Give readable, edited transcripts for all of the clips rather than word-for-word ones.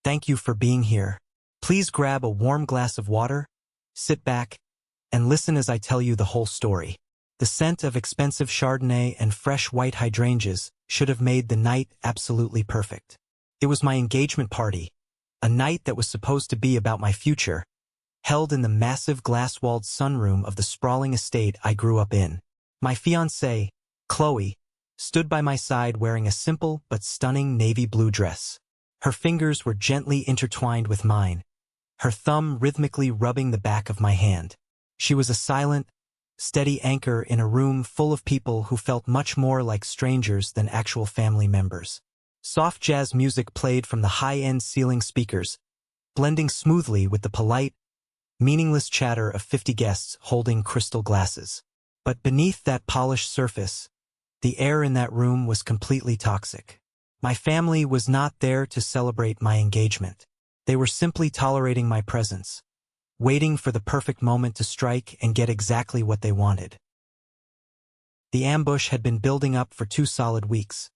Thank you for being here. Please grab a warm glass of water, sit back, and listen as I tell you the whole story. The scent of expensive Chardonnay and fresh white hydrangeas should have made the night absolutely perfect. It was my engagement party, a night that was supposed to be about my future, held in the massive glass-walled sunroom of the sprawling estate I grew up in. My fiancée, Chloe, stood by my side wearing a simple but stunning navy blue dress. Her fingers were gently intertwined with mine, her thumb rhythmically rubbing the back of my hand. She was a silent, steady anchor in a room full of people who felt much more like strangers than actual family members. Soft jazz music played from the high-end ceiling speakers, blending smoothly with the polite, meaningless chatter of 50 guests holding crystal glasses. But beneath that polished surface, the air in that room was completely toxic. My family was not there to celebrate my engagement. They were simply tolerating my presence, waiting for the perfect moment to strike and get exactly what they wanted. The ambush had been building up for 2 solid weeks,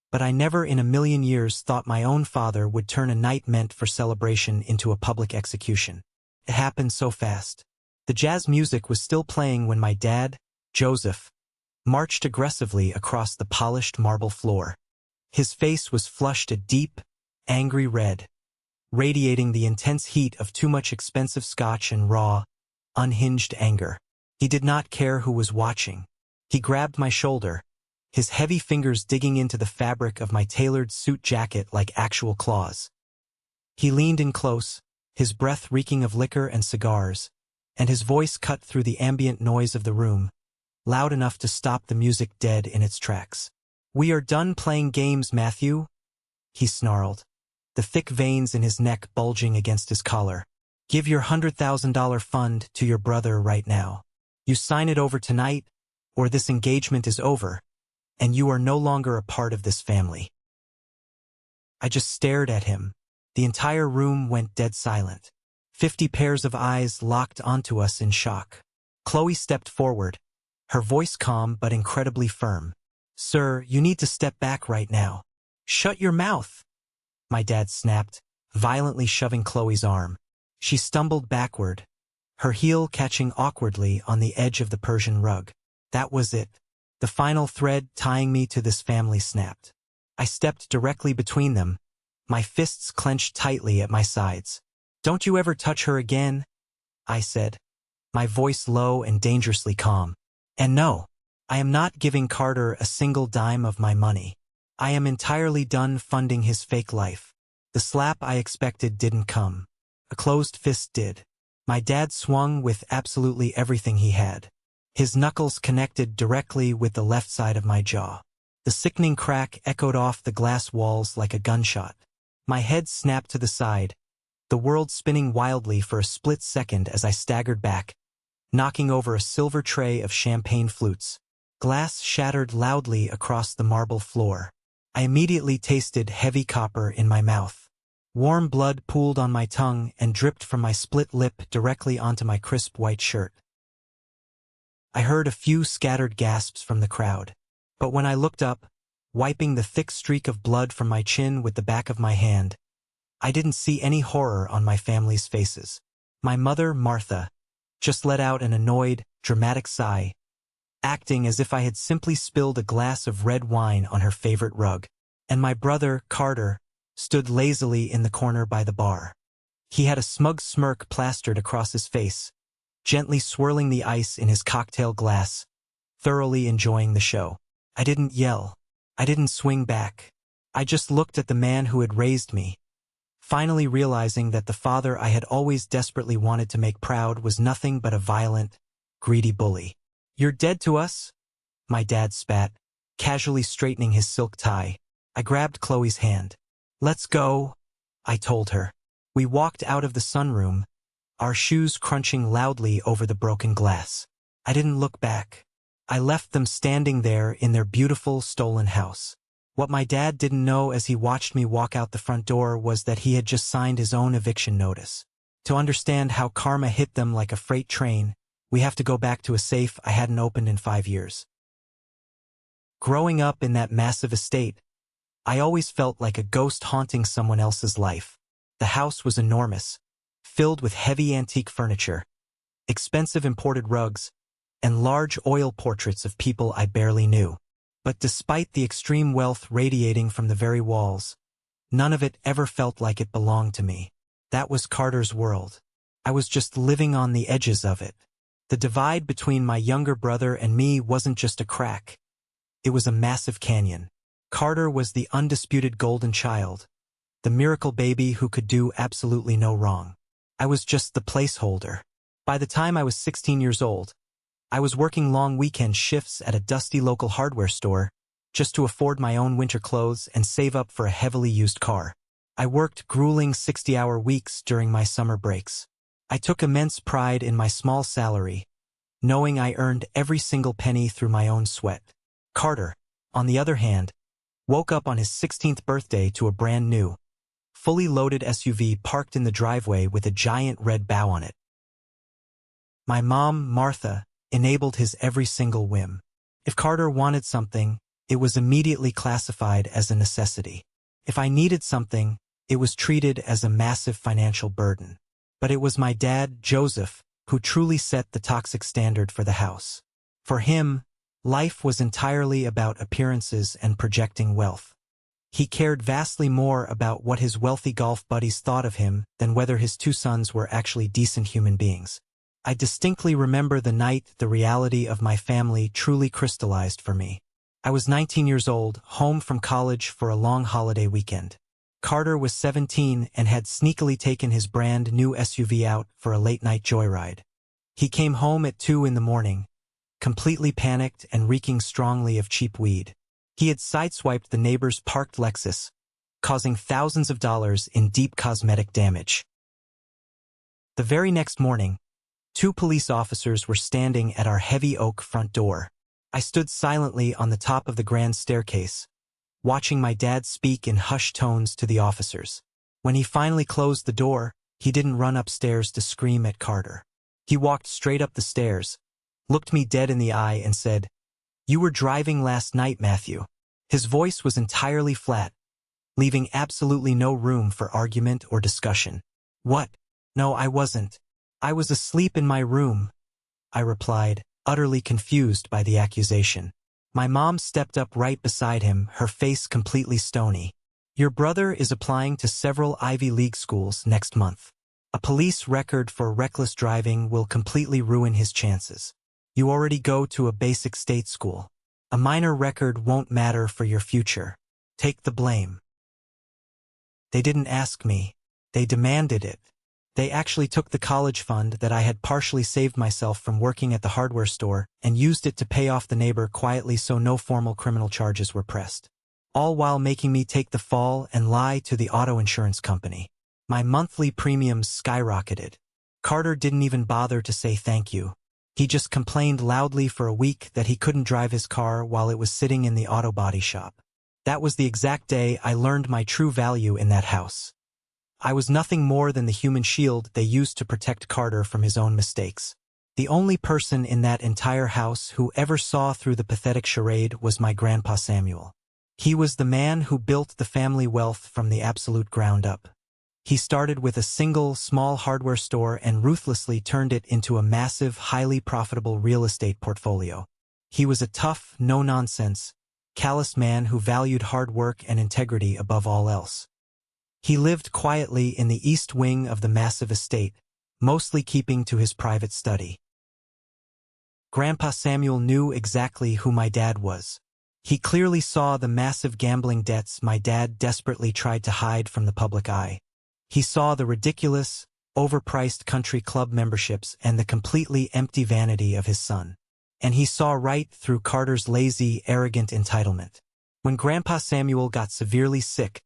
but I never in a million years thought my own father would turn a night meant for celebration into a public execution. It happened so fast. The jazz music was still playing when my dad, Joseph, marched aggressively across the polished marble floor. His face was flushed a deep, angry red, radiating the intense heat of too much expensive scotch and raw, unhinged anger. He did not care who was watching. He grabbed my shoulder, his heavy fingers digging into the fabric of my tailored suit jacket like actual claws. He leaned in close, his breath reeking of liquor and cigars, and his voice cut through the ambient noise of the room, loud enough to stop the music dead in its tracks. "We are done playing games, Matthew," he snarled, the thick veins in his neck bulging against his collar. "Give your $100,000 fund to your brother right now. You sign it over tonight, or this engagement is over, and you are no longer a part of this family." I just stared at him. The entire room went dead silent. 50 pairs of eyes locked onto us in shock. Chloe stepped forward, her voice calm but incredibly firm. "Sir, you need to step back right now." "Shut your mouth," my dad snapped, violently shoving Chloe's arm. She stumbled backward, her heel catching awkwardly on the edge of the Persian rug. That was it. The final thread tying me to this family snapped. I stepped directly between them, my fists clenched tightly at my sides. "Don't you ever touch her again," I said, my voice low and dangerously calm. "And no, I am not giving Carter a single dime of my money. I am entirely done funding his fake life." The slap I expected didn't come. A closed fist did. My dad swung with absolutely everything he had. His knuckles connected directly with the left side of my jaw. The sickening crack echoed off the glass walls like a gunshot. My head snapped to the side, the world spinning wildly for a split second as I staggered back, knocking over a silver tray of champagne flutes. Glass shattered loudly across the marble floor. I immediately tasted heavy copper in my mouth. Warm blood pooled on my tongue and dripped from my split lip directly onto my crisp white shirt. I heard a few scattered gasps from the crowd, but when I looked up, wiping the thick streak of blood from my chin with the back of my hand, I didn't see any horror on my family's faces. My mother, Martha, just let out an annoyed, dramatic sigh, acting as if I had simply spilled a glass of red wine on her favorite rug. And my brother, Carter, stood lazily in the corner by the bar. He had a smug smirk plastered across his face, gently swirling the ice in his cocktail glass, thoroughly enjoying the show. I didn't yell. I didn't swing back. I just looked at the man who had raised me, finally realizing that the father I had always desperately wanted to make proud was nothing but a violent, greedy bully. "You're dead to us," my dad spat, casually straightening his silk tie. I grabbed Chloe's hand. "Let's go," I told her. We walked out of the sunroom, our shoes crunching loudly over the broken glass. I didn't look back. I left them standing there in their beautiful stolen house. What my dad didn't know as he watched me walk out the front door was that he had just signed his own eviction notice. To understand how karma hit them like a freight train, we have to go back to a safe I hadn't opened in 5 years. Growing up in that massive estate, I always felt like a ghost haunting someone else's life. The house was enormous, filled with heavy antique furniture, expensive imported rugs, and large oil portraits of people I barely knew. But despite the extreme wealth radiating from the very walls, none of it ever felt like it belonged to me. That was Carter's world. I was just living on the edges of it. The divide between my younger brother and me wasn't just a crack. It was a massive canyon. Carter was the undisputed golden child, the miracle baby who could do absolutely no wrong. I was just the placeholder. By the time I was 16 years old, I was working long weekend shifts at a dusty local hardware store just to afford my own winter clothes and save up for a heavily used car. I worked grueling 60-hour weeks during my summer breaks. I took immense pride in my small salary, knowing I earned every single penny through my own sweat. Carter, on the other hand, woke up on his 16th birthday to a brand new, fully loaded SUV parked in the driveway with a giant red bow on it. My mom, Martha, enabled his every single whim. If Carter wanted something, it was immediately classified as a necessity. If I needed something, it was treated as a massive financial burden. But it was my dad, Joseph, who truly set the toxic standard for the house. For him, life was entirely about appearances and projecting wealth. He cared vastly more about what his wealthy golf buddies thought of him than whether his two sons were actually decent human beings. I distinctly remember the night the reality of my family truly crystallized for me. I was 19 years old, home from college for a long holiday weekend. Carter was 17 and had sneakily taken his brand new SUV out for a late-night joyride. He came home at 2 in the morning, completely panicked and reeking strongly of cheap weed. He had sideswiped the neighbor's parked Lexus, causing thousands of dollars in deep cosmetic damage. The very next morning, 2 police officers were standing at our heavy oak front door. I stood silently on the top of the grand staircase, watching my dad speak in hushed tones to the officers. When he finally closed the door, he didn't run upstairs to scream at Carter. He walked straight up the stairs, looked me dead in the eye and said, "You were driving last night, Matthew." His voice was entirely flat, leaving absolutely no room for argument or discussion. "What? No, I wasn't. I was asleep in my room," I replied, utterly confused by the accusation. My mom stepped up right beside him, her face completely stony. "Your brother is applying to several Ivy League schools next month. A police record for reckless driving will completely ruin his chances. You already go to a basic state school. A minor record won't matter for your future. Take the blame." They didn't ask me. They demanded it. They actually took the college fund that I had partially saved myself from working at the hardware store and used it to pay off the neighbor quietly so no formal criminal charges were pressed. All while making me take the fall and lie to the auto insurance company. My monthly premiums skyrocketed. Carter didn't even bother to say thank you. He just complained loudly for a week that he couldn't drive his car while it was sitting in the auto body shop. That was the exact day I learned my true value in that house. I was nothing more than the human shield they used to protect Carter from his own mistakes. The only person in that entire house who ever saw through the pathetic charade was my grandpa Samuel. He was the man who built the family wealth from the absolute ground up. He started with a single, small hardware store and ruthlessly turned it into a massive, highly profitable real estate portfolio. He was a tough, no-nonsense, callous man who valued hard work and integrity above all else. He lived quietly in the east wing of the massive estate, mostly keeping to his private study. Grandpa Samuel knew exactly who my dad was. He clearly saw the massive gambling debts my dad desperately tried to hide from the public eye. He saw the ridiculous, overpriced country club memberships and the completely empty vanity of his son. And he saw right through Carter's lazy, arrogant entitlement. When Grandpa Samuel got severely sick,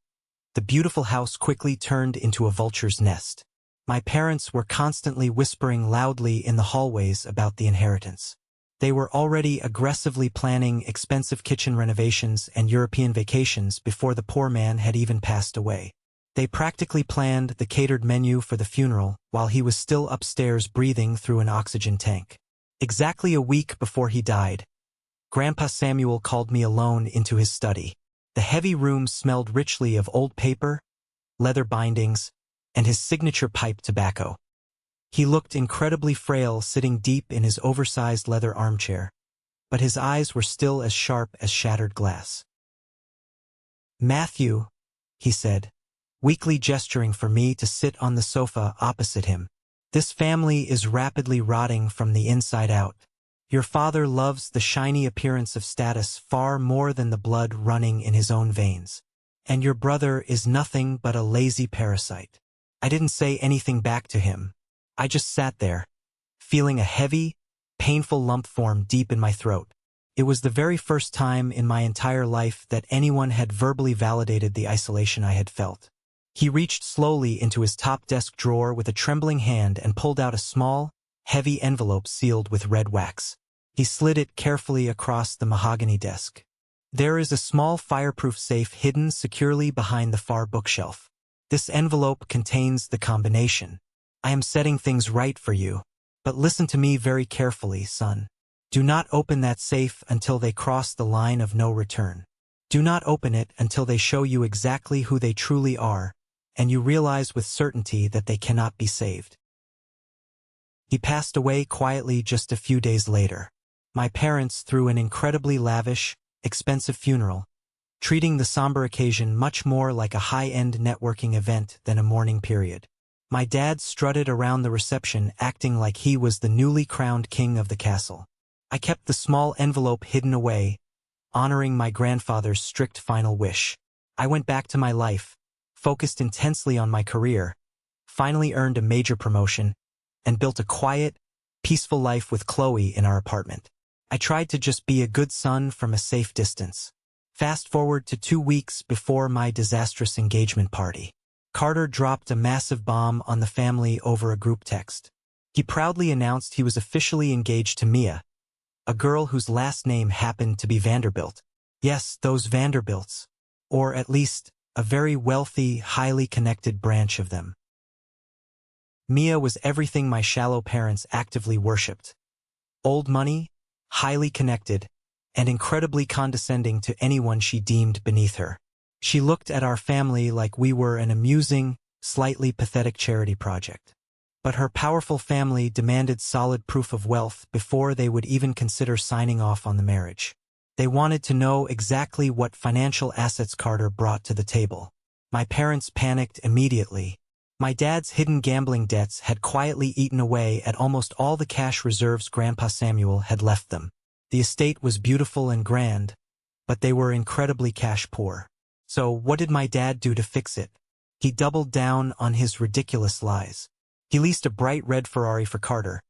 the beautiful house quickly turned into a vulture's nest. My parents were constantly whispering loudly in the hallways about the inheritance. They were already aggressively planning expensive kitchen renovations and European vacations before the poor man had even passed away. They practically planned the catered menu for the funeral while he was still upstairs breathing through an oxygen tank. Exactly a week before he died, Grandpa Samuel called me alone into his study. The heavy room smelled richly of old paper, leather bindings, and his signature pipe tobacco. He looked incredibly frail sitting deep in his oversized leather armchair, but his eyes were still as sharp as shattered glass. "Matthew," he said, weakly gesturing for me to sit on the sofa opposite him. "This family is rapidly rotting from the inside out. Your father loves the shiny appearance of status far more than the blood running in his own veins. And your brother is nothing but a lazy parasite." I didn't say anything back to him. I just sat there, feeling a heavy, painful lump form deep in my throat. It was the very first time in my entire life that anyone had verbally validated the isolation I had felt. He reached slowly into his top desk drawer with a trembling hand and pulled out a small, heavy envelope sealed with red wax. He slid it carefully across the mahogany desk. "There is a small fireproof safe hidden securely behind the far bookshelf. This envelope contains the combination. I am setting things right for you. But listen to me very carefully, son. Do not open that safe until they cross the line of no return. Do not open it until they show you exactly who they truly are, and you realize with certainty that they cannot be saved." He passed away quietly just a few days later. My parents threw an incredibly lavish, expensive funeral, treating the somber occasion much more like a high-end networking event than a mourning period. My dad strutted around the reception acting like he was the newly crowned king of the castle. I kept the small envelope hidden away, honoring my grandfather's strict final wish. I went back to my life, focused intensely on my career, finally earned a major promotion, and built a quiet, peaceful life with Chloe in our apartment. I tried to just be a good son from a safe distance. Fast forward to 2 weeks before my disastrous engagement party. Carter dropped a massive bomb on the family over a group text. He proudly announced he was officially engaged to Mia, a girl whose last name happened to be Vanderbilt. Yes, those Vanderbilts. Or at least, a very wealthy, highly connected branch of them. Mia was everything my shallow parents actively worshipped. Old money, highly connected, and incredibly condescending to anyone she deemed beneath her. She looked at our family like we were an amusing, slightly pathetic charity project. But her powerful family demanded solid proof of wealth before they would even consider signing off on the marriage. They wanted to know exactly what financial assets Carter brought to the table. My parents panicked immediately. My dad's hidden gambling debts had quietly eaten away at almost all the cash reserves Grandpa Samuel had left them. The estate was beautiful and grand, but they were incredibly cash poor. So what did my dad do to fix it? He doubled down on his ridiculous lies. He leased a bright red Ferrari for Carter,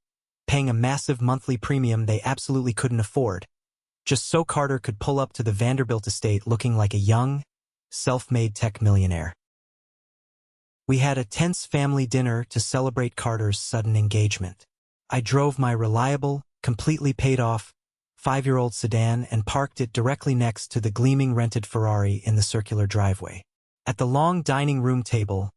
paying a massive monthly premium they absolutely couldn't afford, just so Carter could pull up to the Vanderbilt estate looking like a young, self-made tech millionaire. We had a tense family dinner to celebrate Carter's sudden engagement. I drove my reliable, completely paid-off, 5-year-old sedan and parked it directly next to the gleaming rented Ferrari in the circular driveway. At the long dining room table,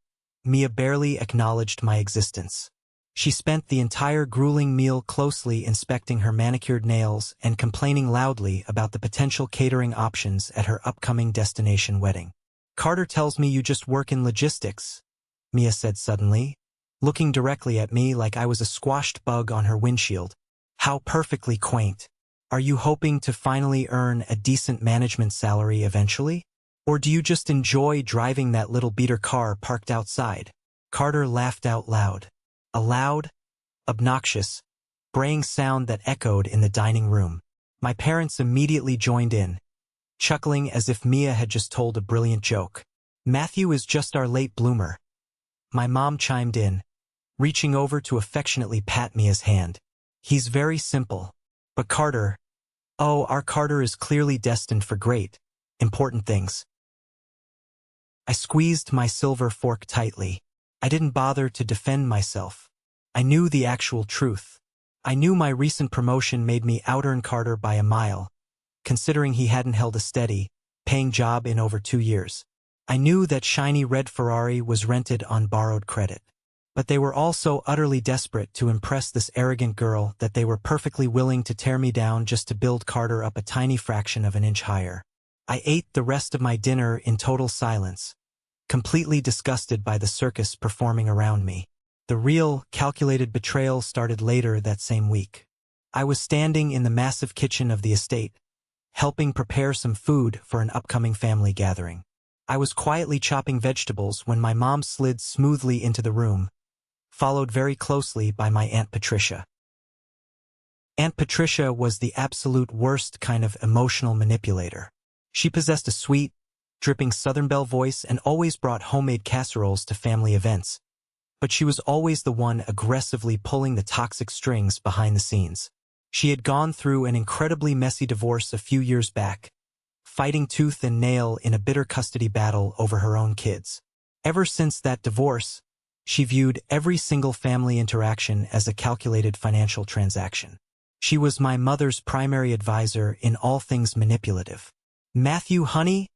Mia barely acknowledged my existence. She spent the entire grueling meal closely inspecting her manicured nails and complaining loudly about the potential catering options at her upcoming destination wedding. "Carter tells me you just work in logistics," Mia said suddenly, looking directly at me like I was a squashed bug on her windshield. "How perfectly quaint. Are you hoping to finally earn a decent management salary eventually? Or do you just enjoy driving that little beater car parked outside?" Carter laughed out loud. A loud, obnoxious, braying sound that echoed in the dining room. My parents immediately joined in, chuckling as if Mia had just told a brilliant joke. "Matthew is just our late bloomer." My mom chimed in, reaching over to affectionately pat Mia's hand. "He's very simple. But Carter, oh, our Carter is clearly destined for great, important things." I squeezed my silver fork tightly. I didn't bother to defend myself. I knew the actual truth. I knew my recent promotion made me out-earn Carter by a mile, considering he hadn't held a steady, paying job in over 2 years. I knew that shiny red Ferrari was rented on borrowed credit. But they were all so utterly desperate to impress this arrogant girl that they were perfectly willing to tear me down just to build Carter up a tiny fraction of an inch higher. I ate the rest of my dinner in total silence, completely disgusted by the circus performing around me. The real, calculated betrayal started later that same week. I was standing in the massive kitchen of the estate, helping prepare some food for an upcoming family gathering. I was quietly chopping vegetables when my mom slid smoothly into the room, followed very closely by my Aunt Patricia. Aunt Patricia was the absolute worst kind of emotional manipulator. She possessed a sweet, dripping Southern Belle voice and always brought homemade casseroles to family events. But she was always the one aggressively pulling the toxic strings behind the scenes. She had gone through an incredibly messy divorce a few years back, fighting tooth and nail in a bitter custody battle over her own kids. Ever since that divorce, she viewed every single family interaction as a calculated financial transaction. She was my mother's primary advisor in all things manipulative. "Matthew, honey?"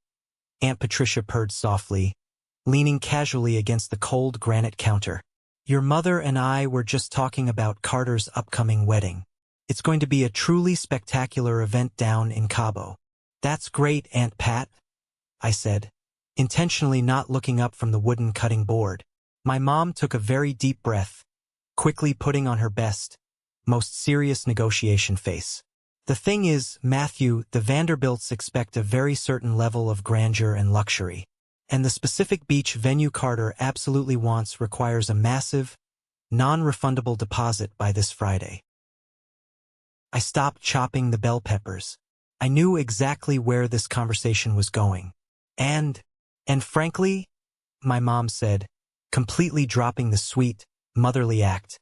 Aunt Patricia purred softly, leaning casually against the cold granite counter. "Your mother and I were just talking about Carter's upcoming wedding. It's going to be a truly spectacular event down in Cabo." "That's great, Aunt Pat," I said, intentionally not looking up from the wooden cutting board. My mom took a very deep breath, quickly putting on her best, most serious negotiation face. "The thing is, Matthew, the Vanderbilts expect a very certain level of grandeur and luxury. And the specific beach venue Carter absolutely wants requires a massive, non-refundable deposit by this Friday." I stopped chopping the bell peppers. I knew exactly where this conversation was going. And frankly, my mom said, completely dropping the sweet, motherly act,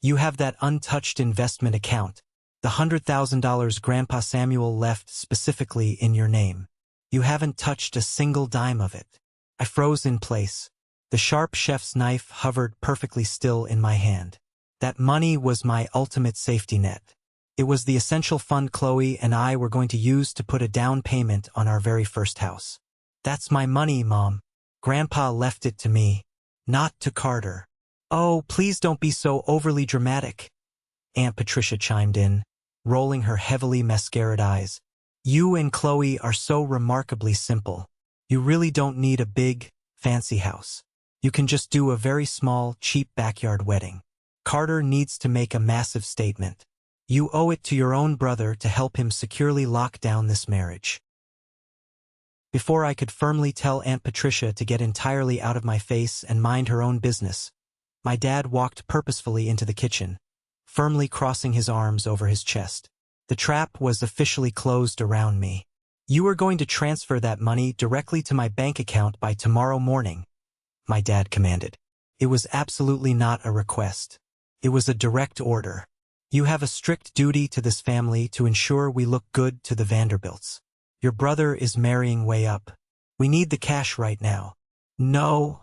"You have that untouched investment account, the $100,000 Grandpa Samuel left specifically in your name. You haven't touched a single dime of it." I froze in place. The sharp chef's knife hovered perfectly still in my hand. That money was my ultimate safety net. It was the essential fund Chloe and I were going to use to put a down payment on our very first house. "That's my money, Mom. Grandpa left it to me, not to Carter." "Oh, please don't be so overly dramatic," Aunt Patricia chimed in, rolling her heavily mascaraed eyes. "You and Chloe are so remarkably simple. You really don't need a big, fancy house. You can just do a very small, cheap backyard wedding. Carter needs to make a massive statement. You owe it to your own brother to help him securely lock down this marriage." Before I could firmly tell Aunt Patricia to get entirely out of my face and mind her own business, my dad walked purposefully into the kitchen, firmly crossing his arms over his chest. The trap was officially closed around me. "You are going to transfer that money directly to my bank account by tomorrow morning," my dad commanded. It was absolutely not a request. It was a direct order. "You have a strict duty to this family to ensure we look good to the Vanderbilts. Your brother is marrying way up. We need the cash right now." "No,"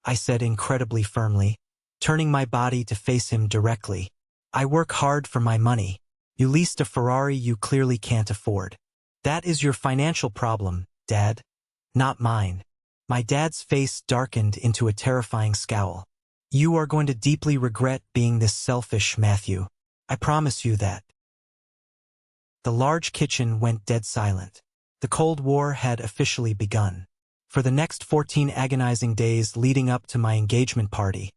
I said incredibly firmly, turning my body to face him directly. "I work hard for my money. You leased a Ferrari you clearly can't afford. That is your financial problem, Dad, not mine." My dad's face darkened into a terrifying scowl. "You are going to deeply regret being this selfish, Matthew. I promise you that." The large kitchen went dead silent. The Cold War had officially begun. For the next 14 agonizing days leading up to my engagement party,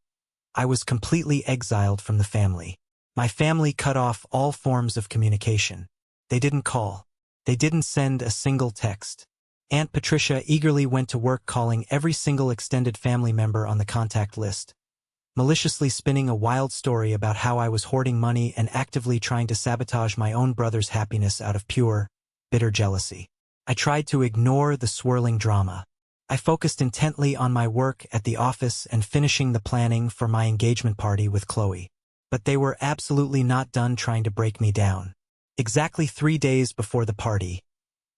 I was completely exiled from the family. My family cut off all forms of communication. They didn't call. They didn't send a single text. Aunt Patricia eagerly went to work calling every single extended family member on the contact list, maliciously spinning a wild story about how I was hoarding money and actively trying to sabotage my own brother's happiness out of pure, bitter jealousy. I tried to ignore the swirling drama. I focused intently on my work at the office and finishing the planning for my engagement party with Chloe. But they were absolutely not done trying to break me down. Exactly 3 days before the party,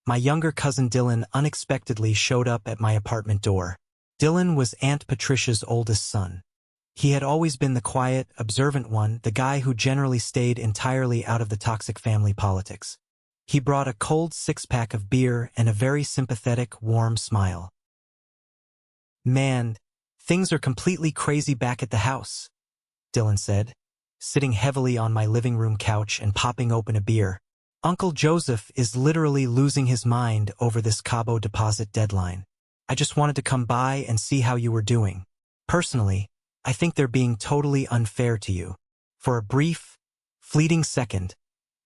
my younger cousin Dylan unexpectedly showed up at my apartment door. Dylan was Aunt Patricia's oldest son. He had always been the quiet, observant one, the guy who generally stayed entirely out of the toxic family politics. He brought a cold 6-pack of beer and a very sympathetic, warm smile. "Man, things are completely crazy back at the house," Dylan said, sitting heavily on my living room couch and popping open a beer. "Uncle Joseph is literally losing his mind over this Cabo deposit deadline. I just wanted to come by and see how you were doing. Personally, I think they're being totally unfair to you." For a brief, fleeting second,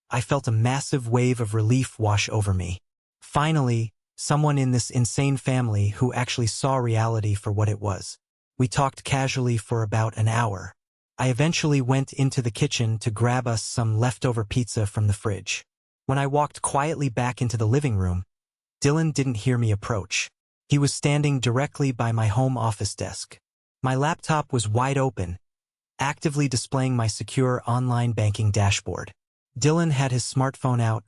I felt a massive wave of relief wash over me. Finally, someone in this insane family who actually saw reality for what it was. We talked casually for about an hour. I eventually went into the kitchen to grab us some leftover pizza from the fridge. When I walked quietly back into the living room, Dylan didn't hear me approach. He was standing directly by my home office desk. My laptop was wide open, actively displaying my secure online banking dashboard. Dylan had his smartphone out,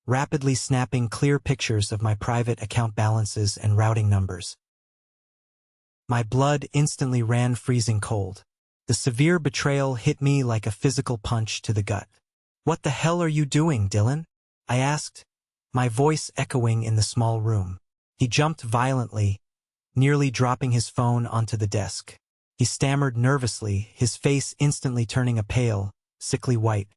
rapidly snapping clear pictures of my private account balances and routing numbers. My blood instantly ran freezing cold. The severe betrayal hit me like a physical punch to the gut. "What the hell are you doing, Dylan?" I asked, my voice echoing in the small room. He jumped violently, nearly dropping his phone onto the desk. He stammered nervously, his face instantly turning a pale, sickly white.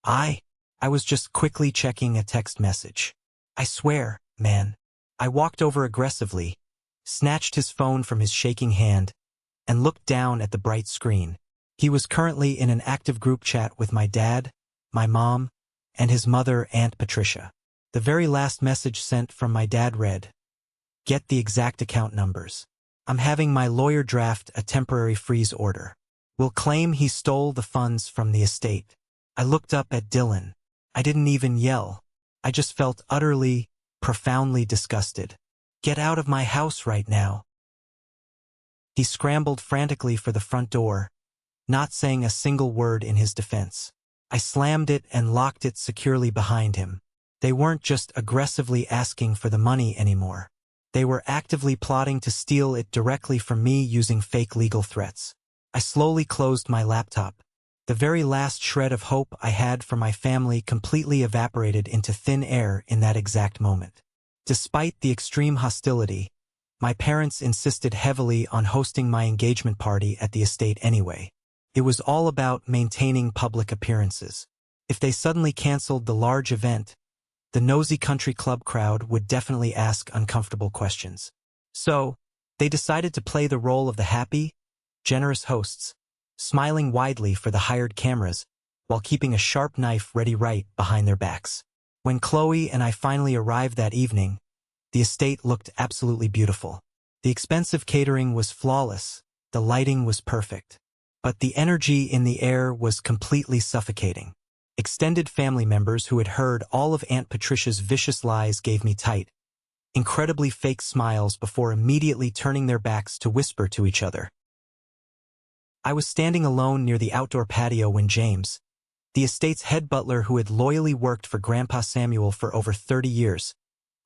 I was just quickly checking a text message. "I swear, man." I walked over aggressively, snatched his phone from his shaking hand, and looked down at the bright screen. He was currently in an active group chat with my dad, my mom, and his mother, Aunt Patricia. The very last message sent from my dad read, "Get the exact account numbers. I'm having my lawyer draft a temporary freeze order. We'll claim he stole the funds from the estate." I looked up at Dylan. I didn't even yell. I just felt utterly, profoundly disgusted. "Get out of my house right now." He scrambled frantically for the front door, not saying a single word in his defense. I slammed it and locked it securely behind him. They weren't just aggressively asking for the money anymore. They were actively plotting to steal it directly from me using fake legal threats. I slowly closed my laptop. The very last shred of hope I had for my family completely evaporated into thin air in that exact moment. Despite the extreme hostility, my parents insisted heavily on hosting my engagement party at the estate anyway. It was all about maintaining public appearances. If they suddenly canceled the large event, the nosy country club crowd would definitely ask uncomfortable questions. So, they decided to play the role of the happy, generous hosts, smiling widely for the hired cameras while keeping a sharp knife ready right behind their backs. When Chloe and I finally arrived that evening, the estate looked absolutely beautiful. The expensive catering was flawless, the lighting was perfect. But the energy in the air was completely suffocating. Extended family members who had heard all of Aunt Patricia's vicious lies gave me tight, incredibly fake smiles before immediately turning their backs to whisper to each other. I was standing alone near the outdoor patio when James, the estate's head butler who had loyally worked for Grandpa Samuel for over 30 years,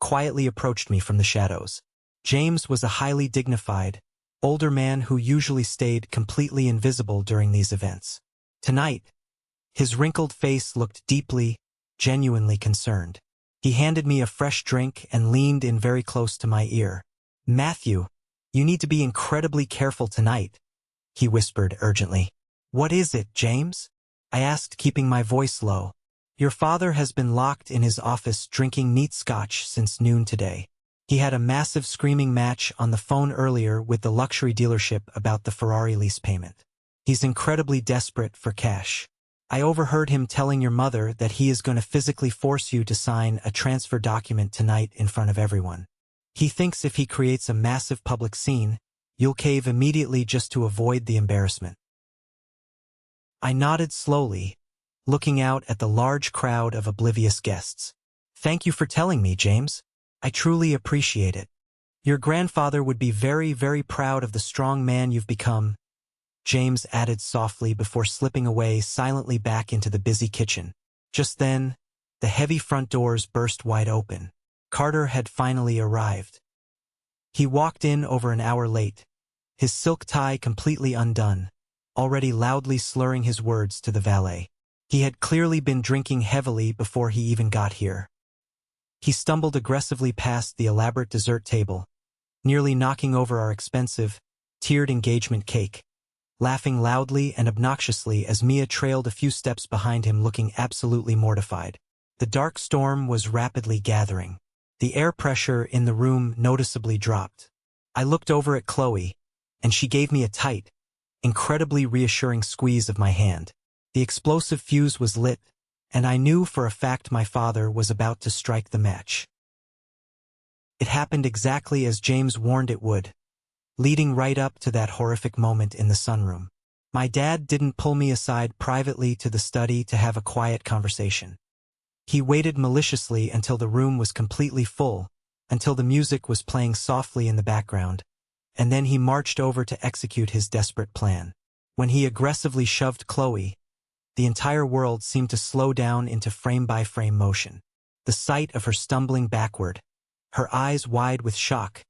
quietly approached me from the shadows. James was a highly dignified, older man who usually stayed completely invisible during these events. Tonight, his wrinkled face looked deeply, genuinely concerned. He handed me a fresh drink and leaned in very close to my ear. "Matthew, you need to be incredibly careful tonight," he whispered urgently. "What is it, James?" I asked, keeping my voice low. "Your father has been locked in his office drinking neat scotch since noon today. He had a massive screaming match on the phone earlier with the luxury dealership about the Ferrari lease payment. He's incredibly desperate for cash. I overheard him telling your mother that he is going to physically force you to sign a transfer document tonight in front of everyone. He thinks if he creates a massive public scene, you'll cave immediately just to avoid the embarrassment." I nodded slowly, looking out at the large crowd of oblivious guests. "Thank you for telling me, James. I truly appreciate it. Your grandfather would be very, very proud of the strong man you've become," James added softly before slipping away silently back into the busy kitchen. Just then, the heavy front doors burst wide open. Carter had finally arrived. He walked in over an hour late, his silk tie completely undone, already loudly slurring his words to the valet. He had clearly been drinking heavily before he even got here. He stumbled aggressively past the elaborate dessert table, nearly knocking over our expensive, tiered engagement cake, laughing loudly and obnoxiously as Mia trailed a few steps behind him looking absolutely mortified. The dark storm was rapidly gathering. The air pressure in the room noticeably dropped. I looked over at Chloe, and she gave me a tight, incredibly reassuring squeeze of my hand. The explosive fuse was lit, and I knew for a fact my father was about to strike the match. It happened exactly as James warned it would, leading right up to that horrific moment in the sunroom. My dad didn't pull me aside privately to the study to have a quiet conversation. He waited maliciously until the room was completely full, until the music was playing softly in the background, and then he marched over to execute his desperate plan. When he aggressively shoved Chloe, the entire world seemed to slow down into frame-by-frame motion. The sight of her stumbling backward, her eyes wide with shock,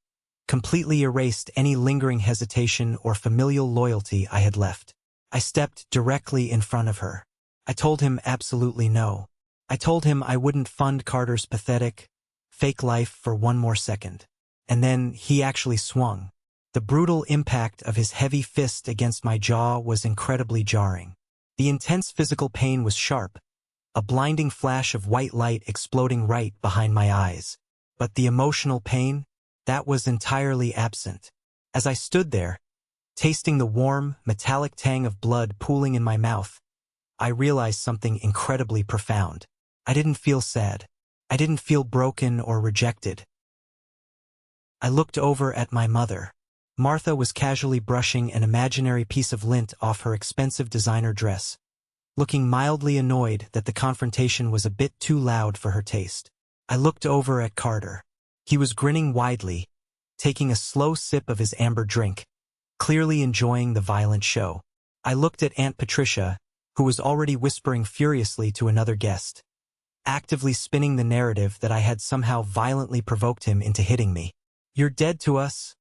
completely erased any lingering hesitation or familial loyalty I had left. I stepped directly in front of her. I told him absolutely no. I told him I wouldn't fund Carter's pathetic, fake life for one more second. And then he actually swung. The brutal impact of his heavy fist against my jaw was incredibly jarring. The intense physical pain was sharp, a blinding flash of white light exploding right behind my eyes. But the emotional pain, that was entirely absent. As I stood there, tasting the warm, metallic tang of blood pooling in my mouth, I realized something incredibly profound. I didn't feel sad. I didn't feel broken or rejected. I looked over at my mother. Martha was casually brushing an imaginary piece of lint off her expensive designer dress, looking mildly annoyed that the confrontation was a bit too loud for her taste. I looked over at Carter. He was grinning widely, taking a slow sip of his amber drink, clearly enjoying the violent show. I looked at Aunt Patricia, who was already whispering furiously to another guest, actively spinning the narrative that I had somehow violently provoked him into hitting me. "You're dead to us,"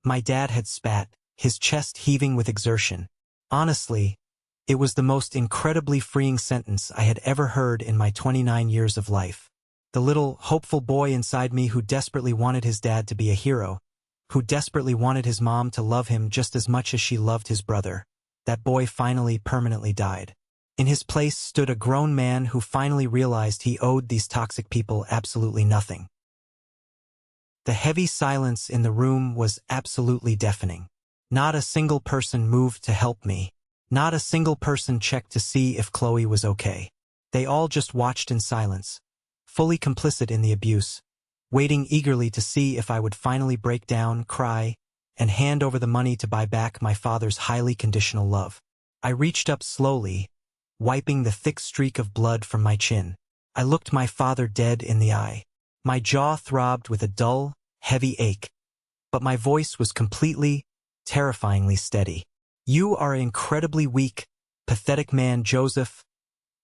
my dad had spat, his chest heaving with exertion. Honestly, it was the most incredibly freeing sentence I had ever heard in my 29 years of life. The little, hopeful boy inside me who desperately wanted his dad to be a hero, who desperately wanted his mom to love him just as much as she loved his brother, that boy finally permanently died. In his place stood a grown man who finally realized he owed these toxic people absolutely nothing. The heavy silence in the room was absolutely deafening. Not a single person moved to help me. Not a single person checked to see if Chloe was okay. They all just watched in silence, fully complicit in the abuse, waiting eagerly to see if I would finally break down, cry, and hand over the money to buy back my father's highly conditional love. I reached up slowly, wiping the thick streak of blood from my chin. I looked my father dead in the eye. My jaw throbbed with a dull, heavy ache, but my voice was completely, terrifyingly steady. "You are an incredibly weak, pathetic man, Joseph,"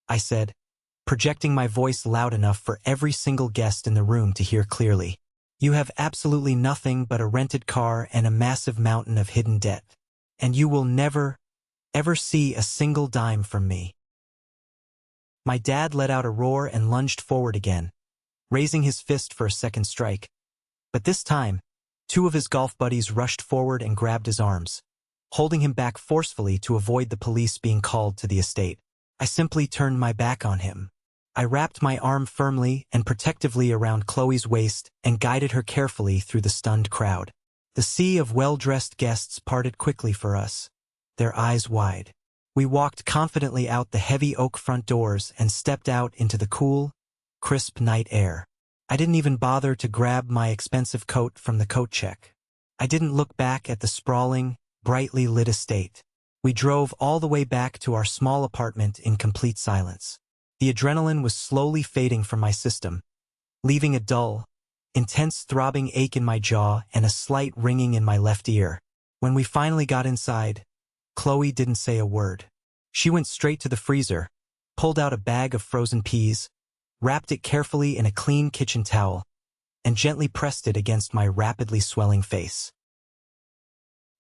I said, projecting my voice loud enough for every single guest in the room to hear clearly. "You have absolutely nothing but a rented car and a massive mountain of hidden debt. And you will never, ever see a single dime from me." My dad let out a roar and lunged forward again, raising his fist for a second strike. But this time, two of his golf buddies rushed forward and grabbed his arms, holding him back forcefully to avoid the police being called to the estate. I simply turned my back on him. I wrapped my arm firmly and protectively around Chloe's waist and guided her carefully through the stunned crowd. The sea of well-dressed guests parted quickly for us, their eyes wide. We walked confidently out the heavy oak front doors and stepped out into the cool, crisp night air. I didn't even bother to grab my expensive coat from the coat check. I didn't look back at the sprawling, brightly lit estate. We drove all the way back to our small apartment in complete silence. The adrenaline was slowly fading from my system, leaving a dull, intense throbbing ache in my jaw and a slight ringing in my left ear. When we finally got inside, Chloe didn't say a word. She went straight to the freezer, pulled out a bag of frozen peas, wrapped it carefully in a clean kitchen towel, and gently pressed it against my rapidly swelling face.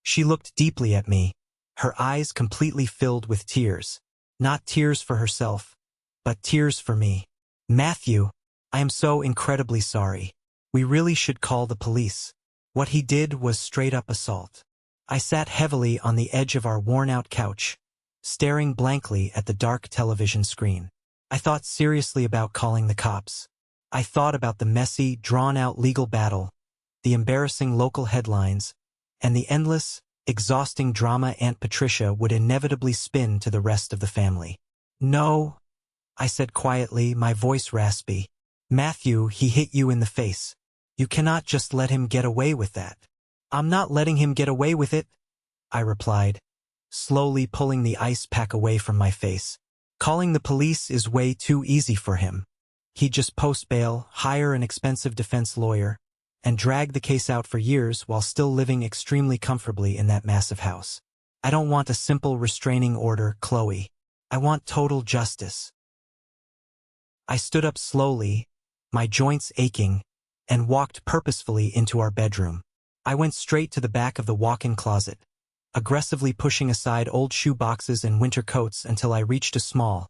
She looked deeply at me, her eyes completely filled with tears. Not tears for herself, but tears for me. "Matthew, I am so incredibly sorry. We really should call the police. What he did was straight-up assault." I sat heavily on the edge of our worn-out couch, staring blankly at the dark television screen. I thought seriously about calling the cops. I thought about the messy, drawn-out legal battle, the embarrassing local headlines, and the endless, exhausting drama Aunt Patricia would inevitably spin to the rest of the family. "No," I said quietly, my voice raspy. "Matthew, he hit you in the face. You cannot just let him get away with that." "I'm not letting him get away with it," I replied, slowly pulling the ice pack away from my face. "Calling the police is way too easy for him. He'd just post bail, hire an expensive defense lawyer, and drag the case out for years while still living extremely comfortably in that massive house. I don't want a simple restraining order, Chloe. I want total justice." I stood up slowly, my joints aching, and walked purposefully into our bedroom. I went straight to the back of the walk-in closet, aggressively pushing aside old shoe boxes and winter coats until I reached a small,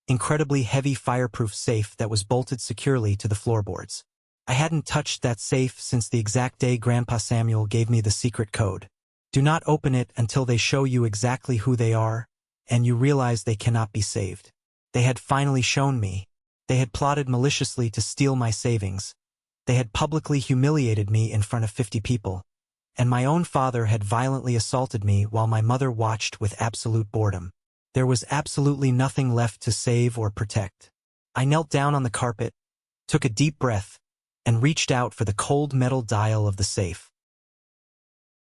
incredibly heavy fireproof safe that was bolted securely to the floorboards. I hadn't touched that safe since the exact day Grandpa Samuel gave me the secret code. Do not open it until they show you exactly who they are, and you realize they cannot be saved. They had finally shown me. They had plotted maliciously to steal my savings. They had publicly humiliated me in front of 50 people. And my own father had violently assaulted me while my mother watched with absolute boredom. There was absolutely nothing left to save or protect. I knelt down on the carpet, took a deep breath, and reached out for the cold metal dial of the safe.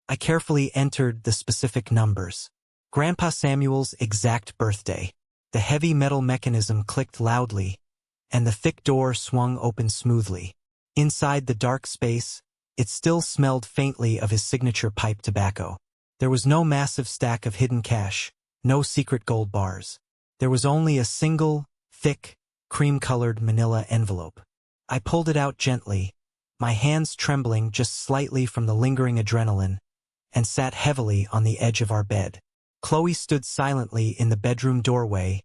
I carefully entered the specific numbers. Grandpa Samuel's exact birthday. The heavy metal mechanism clicked loudly, and the thick door swung open smoothly. Inside the dark space, it still smelled faintly of his signature pipe tobacco. There was no massive stack of hidden cash, no secret gold bars. There was only a single, thick, cream-colored manila envelope. I pulled it out gently, my hands trembling just slightly from the lingering adrenaline, and sat heavily on the edge of our bed. Chloe stood silently in the bedroom doorway,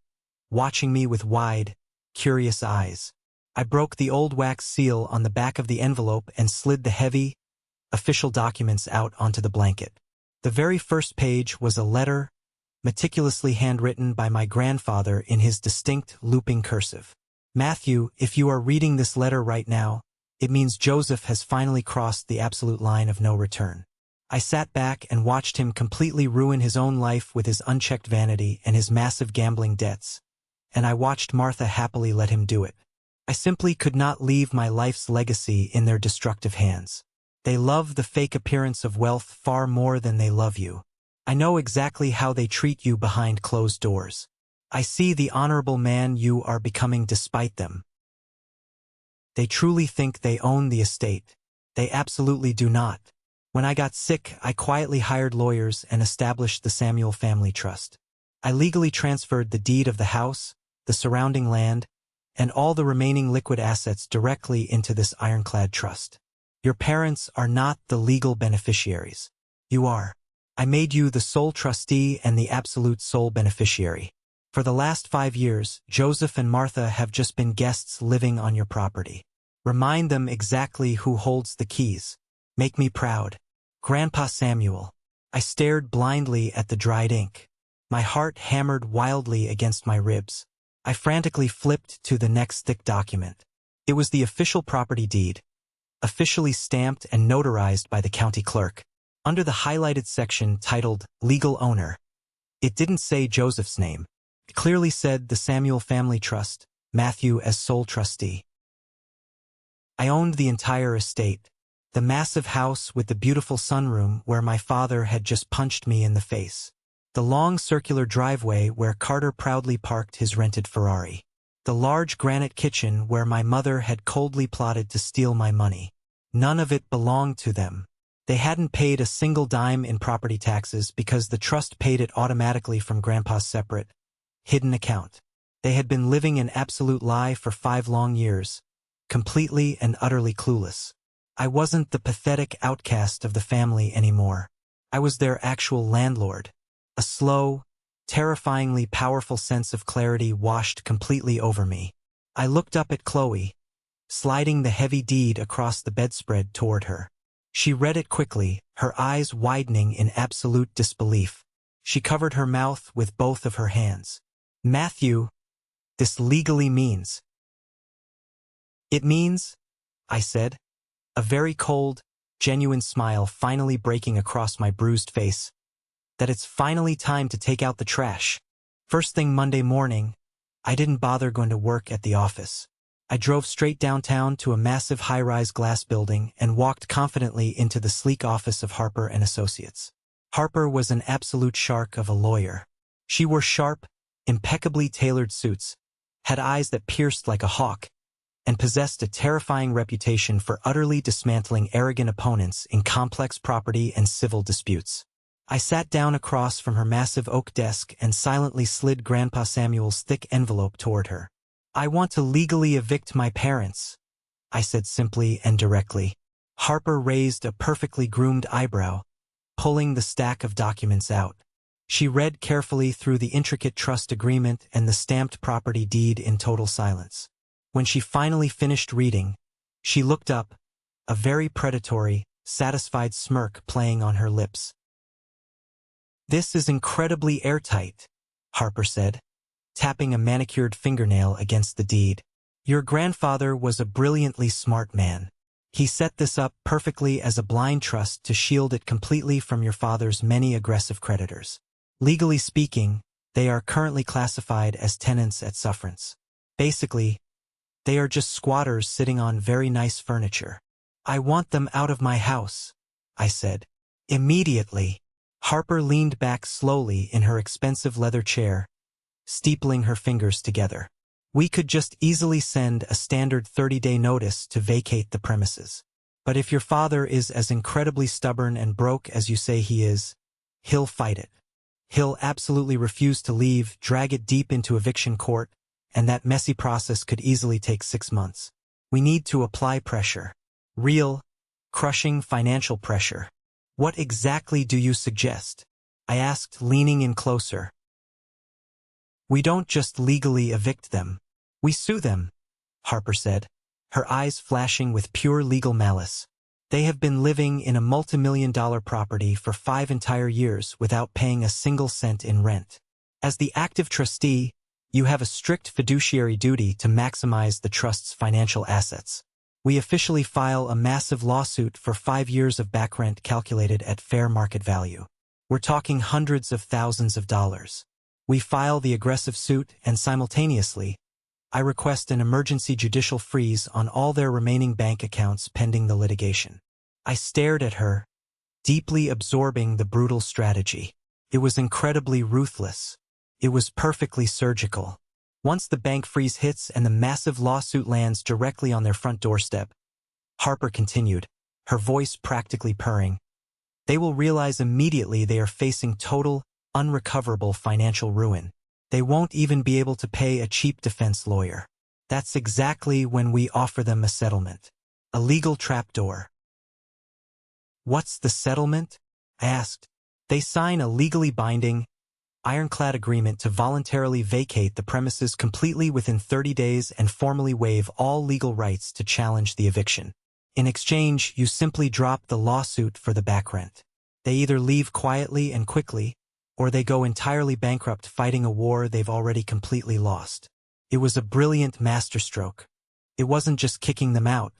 watching me with wide, curious eyes. I broke the old wax seal on the back of the envelope and slid the heavy, official documents out onto the blanket. The very first page was a letter, meticulously handwritten by my grandfather in his distinct, looping cursive. "Matthew, if you are reading this letter right now, it means Joseph has finally crossed the absolute line of no return." I sat back and watched him completely ruin his own life with his unchecked vanity and his massive gambling debts, and I watched Martha happily let him do it. I simply could not leave my life's legacy in their destructive hands. They love the fake appearance of wealth far more than they love you. I know exactly how they treat you behind closed doors. I see the honorable man you are becoming despite them. They truly think they own the estate. They absolutely do not. When I got sick, I quietly hired lawyers and established the Samuel Family Trust. I legally transferred the deed of the house, the surrounding land, and all the remaining liquid assets directly into this ironclad trust. Your parents are not the legal beneficiaries. You are. I made you the sole trustee and the absolute sole beneficiary. For the last 5 years, Joseph and Martha have just been guests living on your property. Remind them exactly who holds the keys. Make me proud. Grandpa Samuel. I stared blindly at the dried ink. My heart hammered wildly against my ribs. I frantically flipped to the next thick document. It was the official property deed, officially stamped and notarized by the county clerk. Under the highlighted section titled Legal Owner, it didn't say Joseph's name. It clearly said the Samuel Family Trust, Matthew as sole trustee. I owned the entire estate, the massive house with the beautiful sunroom where my father had just punched me in the face, the long circular driveway where Carter proudly parked his rented Ferrari, the large granite kitchen where my mother had coldly plotted to steal my money. None of it belonged to them. They hadn't paid a single dime in property taxes because the trust paid it automatically from Grandpa's separate, hidden account. They had been living an absolute lie for 5 long years, completely and utterly clueless. I wasn't the pathetic outcast of the family anymore. I was their actual landlord. A slow, terrifyingly powerful sense of clarity washed completely over me. I looked up at Chloe, sliding the heavy deed across the bedspread toward her. She read it quickly, her eyes widening in absolute disbelief. She covered her mouth with both of her hands. "Matthew, this legally means." "It means," I said, a very cold, genuine smile finally breaking across my bruised face, that it's finally time to take out the trash. First thing Monday morning, I didn't bother going to work at the office. I drove straight downtown to a massive high-rise glass building and walked confidently into the sleek office of Harper and Associates. Harper was an absolute shark of a lawyer. She wore sharp, impeccably tailored suits, had eyes that pierced like a hawk, and possessed a terrifying reputation for utterly dismantling arrogant opponents in complex property and civil disputes. I sat down across from her massive oak desk and silently slid Grandpa Samuel's thick envelope toward her. "I want to legally evict my parents," I said simply and directly. Harper raised a perfectly groomed eyebrow, pulling the stack of documents out. She read carefully through the intricate trust agreement and the stamped property deed in total silence. When she finally finished reading, she looked up, a very predatory, satisfied smirk playing on her lips. "This is incredibly airtight," Harper said, tapping a manicured fingernail against the deed. "Your grandfather was a brilliantly smart man. He set this up perfectly as a blind trust to shield it completely from your father's many aggressive creditors. Legally speaking, they are currently classified as tenants at sufferance. Basically, they are just squatters sitting on very nice furniture. I want them out of my house," I said. Immediately, Harper leaned back slowly in her expensive leather chair, steepling her fingers together. "We could just easily send a standard 30-day notice to vacate the premises. But if your father is as incredibly stubborn and broke as you say he is, he'll fight it. He'll absolutely refuse to leave, drag it deep into eviction court, and that messy process could easily take 6 months. We need to apply pressure. Real, crushing financial pressure." "What exactly do you suggest?" I asked, leaning in closer. "We don't just legally evict them. We sue them," Harper said, her eyes flashing with pure legal malice. "They have been living in a multi-million-dollar property for 5 entire years without paying a single cent in rent. As the active trustee, you have a strict fiduciary duty to maximize the trust's financial assets. We officially file a massive lawsuit for 5 years of back rent calculated at fair market value. We're talking hundreds of thousands of dollars. We file the aggressive suit and simultaneously, I request an emergency judicial freeze on all their remaining bank accounts pending the litigation." I stared at her, deeply absorbing the brutal strategy. It was incredibly ruthless. It was perfectly surgical. Once the bank freeze hits and the massive lawsuit lands directly on their front doorstep, Harper continued, her voice practically purring, they will realize immediately they are facing total, unrecoverable financial ruin. They won't even be able to pay a cheap defense lawyer. That's exactly when we offer them a settlement. A legal trapdoor. "What's the settlement?" I asked. "They sign a legally binding, ironclad agreement to voluntarily vacate the premises completely within 30 days and formally waive all legal rights to challenge the eviction. In exchange, you simply drop the lawsuit for the back rent. They either leave quietly and quickly, or they go entirely bankrupt fighting a war they've already completely lost." It was a brilliant masterstroke. It wasn't just kicking them out.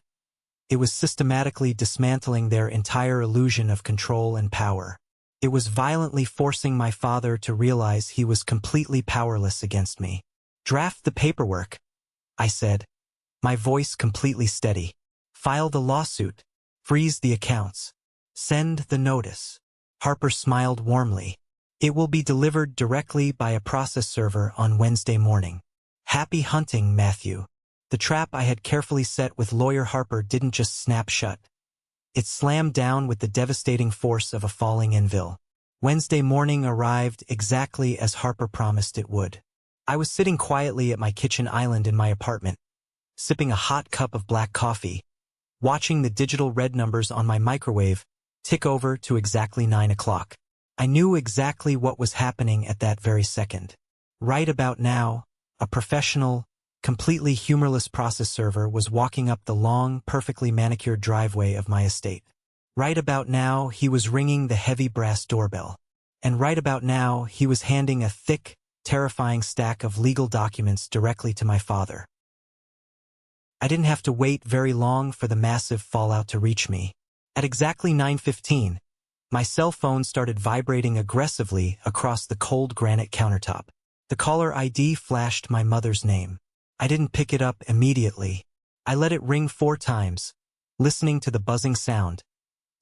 It was systematically dismantling their entire illusion of control and power. It was violently forcing my father to realize he was completely powerless against me. "Draft the paperwork," I said, my voice completely steady. "File the lawsuit. Freeze the accounts. Send the notice." Harper smiled warmly. "It will be delivered directly by a process server on Wednesday morning. Happy hunting, Matthew." The trap I had carefully set with lawyer Harper didn't just snap shut. It slammed down with the devastating force of a falling anvil. Wednesday morning arrived exactly as Harper promised it would. I was sitting quietly at my kitchen island in my apartment, sipping a hot cup of black coffee, watching the digital red numbers on my microwave tick over to exactly 9 o'clock. I knew exactly what was happening at that very second. Right about now, a professional, completely humorless process server was walking up the long, perfectly manicured driveway of my estate. Right about now, he was ringing the heavy brass doorbell. And right about now, he was handing a thick, terrifying stack of legal documents directly to my father. I didn't have to wait very long for the massive fallout to reach me. At exactly 9:15, my cell phone started vibrating aggressively across the cold granite countertop. The caller ID flashed my mother's name. I didn't pick it up immediately. I let it ring 4 times, listening to the buzzing sound,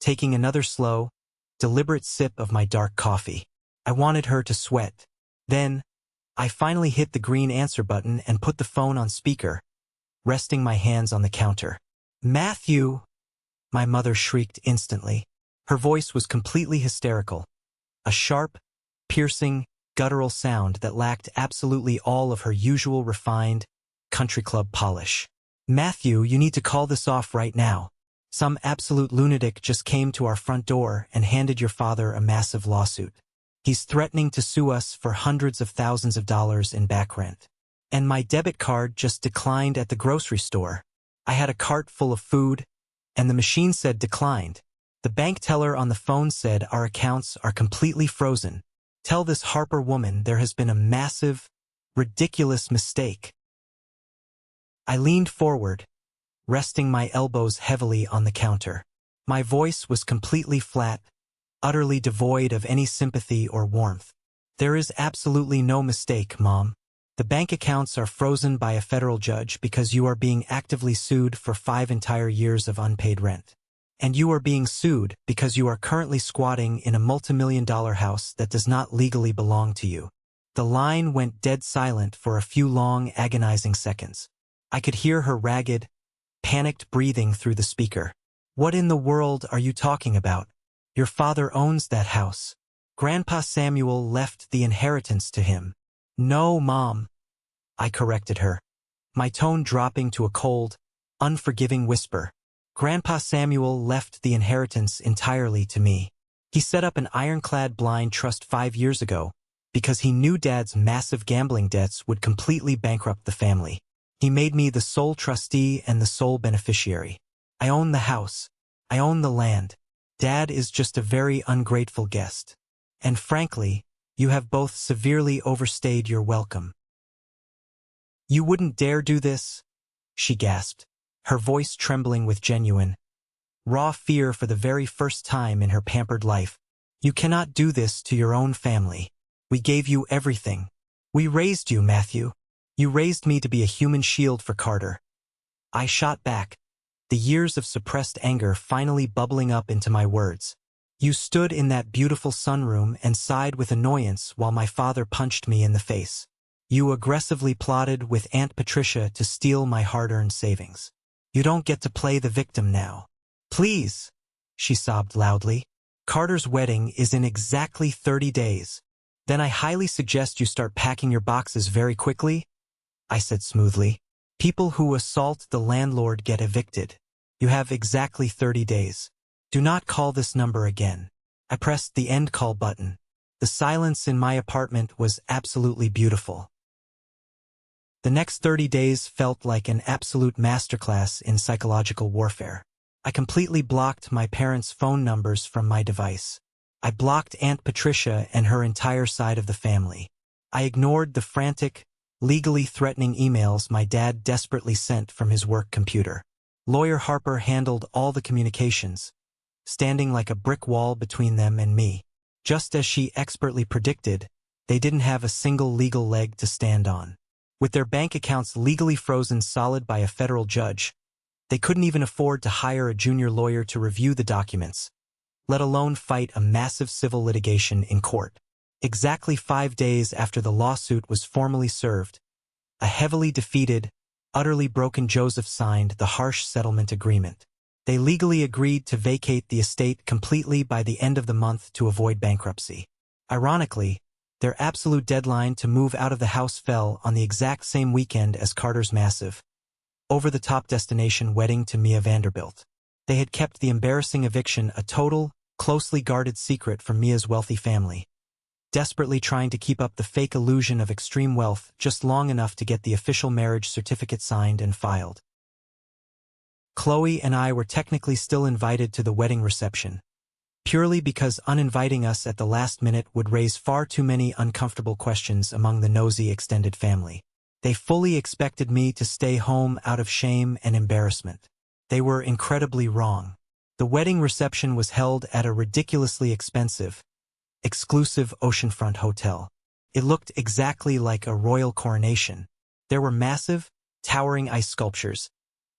taking another slow, deliberate sip of my dark coffee. I wanted her to sweat. Then, I finally hit the green answer button and put the phone on speaker, resting my hands on the counter. "Matthew!" My mother shrieked instantly. Her voice was completely hysterical. A sharp, piercing, guttural sound that lacked absolutely all of her usual refined, country club polish. "Matthew, you need to call this off right now. Some absolute lunatic just came to our front door and handed your father a massive lawsuit. He's threatening to sue us for hundreds of thousands of dollars in back rent. And my debit card just declined at the grocery store. I had a cart full of food, and the machine said declined. The bank teller on the phone said our accounts are completely frozen. Tell this Harper woman there has been a massive, ridiculous mistake." I leaned forward, resting my elbows heavily on the counter. My voice was completely flat, utterly devoid of any sympathy or warmth. "There is absolutely no mistake, Mom. The bank accounts are frozen by a federal judge because you are being actively sued for 5 entire years of unpaid rent. And you are being sued because you are currently squatting in a multimillion-dollar house that does not legally belong to you." The line went dead silent for a few long, agonizing seconds. I could hear her ragged, panicked breathing through the speaker. "What in the world are you talking about? Your father owns that house. Grandpa Samuel left the inheritance to him." "No, Mom," I corrected her, my tone dropping to a cold, unforgiving whisper. "Grandpa Samuel left the inheritance entirely to me. He set up an ironclad blind trust 5 years ago because he knew Dad's massive gambling debts would completely bankrupt the family. He made me the sole trustee and the sole beneficiary. I own the house. I own the land. Dad is just a very ungrateful guest. And frankly, you have both severely overstayed your welcome." "You wouldn't dare do this?" she gasped, her voice trembling with genuine, raw fear for the very first time in her pampered life. "You cannot do this to your own family. We gave you everything. We raised you, Matthew. You raised me to be a human shield for Carter." I shot back, the years of suppressed anger finally bubbling up into my words. "You stood in that beautiful sunroom and sighed with annoyance while my father punched me in the face. You aggressively plotted with Aunt Patricia to steal my hard-earned savings. You don't get to play the victim now." "Please," she sobbed loudly. "Carter's wedding is in exactly 30 days. Then I highly suggest you start packing your boxes very quickly," I said smoothly. "People who assault the landlord get evicted. You have exactly 30 days. Do not call this number again." I pressed the end call button. The silence in my apartment was absolutely beautiful. The next 30 days felt like an absolute masterclass in psychological warfare. I completely blocked my parents' phone numbers from my device. I blocked Aunt Patricia and her entire side of the family. I ignored the frantic, legally threatening emails my dad desperately sent from his work computer. Lawyer Harper handled all the communications, standing like a brick wall between them and me. Just as she expertly predicted, they didn't have a single legal leg to stand on. With their bank accounts legally frozen solid by a federal judge, they couldn't even afford to hire a junior lawyer to review the documents, let alone fight a massive civil litigation in court. Exactly 5 days after the lawsuit was formally served, a heavily defeated, utterly broken Joseph signed the harsh settlement agreement. They legally agreed to vacate the estate completely by the end of the month to avoid bankruptcy. Ironically, their absolute deadline to move out of the house fell on the exact same weekend as Carter's massive, over-the-top destination wedding to Mia Vanderbilt. They had kept the embarrassing eviction a total, closely guarded secret from Mia's wealthy family, desperately trying to keep up the fake illusion of extreme wealth just long enough to get the official marriage certificate signed and filed. Chloe and I were technically still invited to the wedding reception, purely because uninviting us at the last minute would raise far too many uncomfortable questions among the nosy extended family. They fully expected me to stay home out of shame and embarrassment. They were incredibly wrong. The wedding reception was held at a ridiculously expensive, exclusive oceanfront hotel. It looked exactly like a royal coronation. There were massive, towering ice sculptures,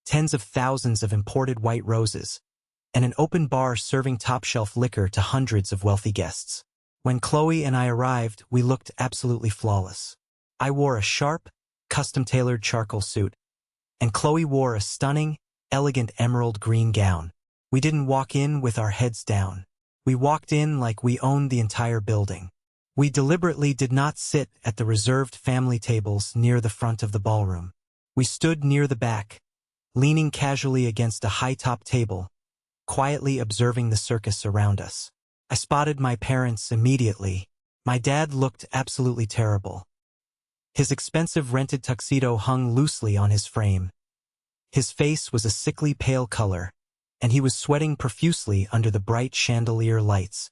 tens of thousands of imported white roses, and an open bar serving top-shelf liquor to hundreds of wealthy guests. When Chloe and I arrived, we looked absolutely flawless. I wore a sharp, custom-tailored charcoal suit, and Chloe wore a stunning, elegant emerald green gown. We didn't walk in with our heads down. We walked in like we owned the entire building. We deliberately did not sit at the reserved family tables near the front of the ballroom. We stood near the back, leaning casually against a high-top table, quietly observing the circus around us. I spotted my parents immediately. My dad looked absolutely terrible. His expensive rented tuxedo hung loosely on his frame. His face was a sickly pale color, and he was sweating profusely under the bright chandelier lights.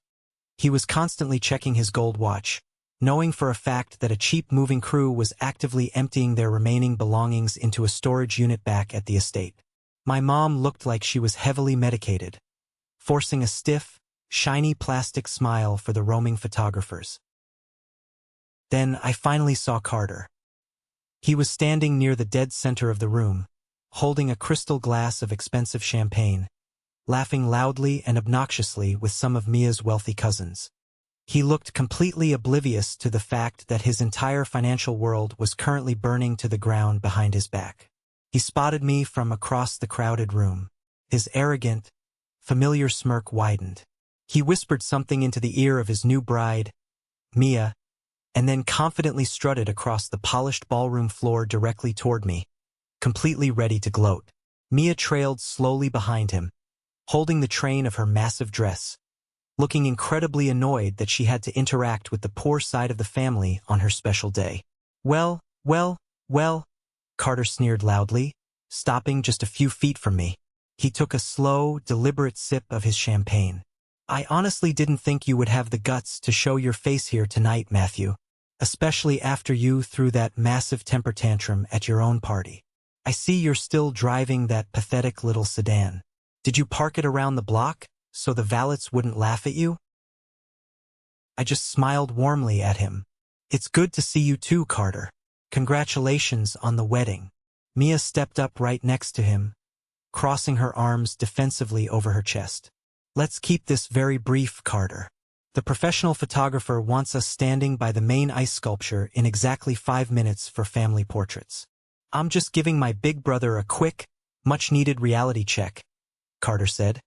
He was constantly checking his gold watch, knowing for a fact that a cheap moving crew was actively emptying their remaining belongings into a storage unit back at the estate. My mom looked like she was heavily medicated, forcing a stiff, shiny plastic smile for the roaming photographers. Then I finally saw Carter. He was standing near the dead center of the room, holding a crystal glass of expensive champagne, laughing loudly and obnoxiously with some of Mia's wealthy cousins. He looked completely oblivious to the fact that his entire financial world was currently burning to the ground behind his back. He spotted me from across the crowded room. His arrogant, familiar smirk widened. He whispered something into the ear of his new bride, Mia, and then confidently strutted across the polished ballroom floor directly toward me, completely ready to gloat. Mia trailed slowly behind him, holding the train of her massive dress, looking incredibly annoyed that she had to interact with the poor side of the family on her special day. Well, Carter sneered loudly, stopping just a few feet from me. He took a slow, deliberate sip of his champagne. I honestly didn't think you would have the guts to show your face here tonight, Matthew, especially after you threw that massive temper tantrum at your own party. I see you're still driving that pathetic little sedan. Did you park it around the block so the valets wouldn't laugh at you? I just smiled warmly at him. It's good to see you too, Carter. Congratulations on the wedding. Mia stepped up right next to him, crossing her arms defensively over her chest. Let's keep this very brief, Carter. The professional photographer wants us standing by the main ice sculpture in exactly 5 minutes for family portraits. I'm just giving my big brother a quick, much-needed reality check, Carter said,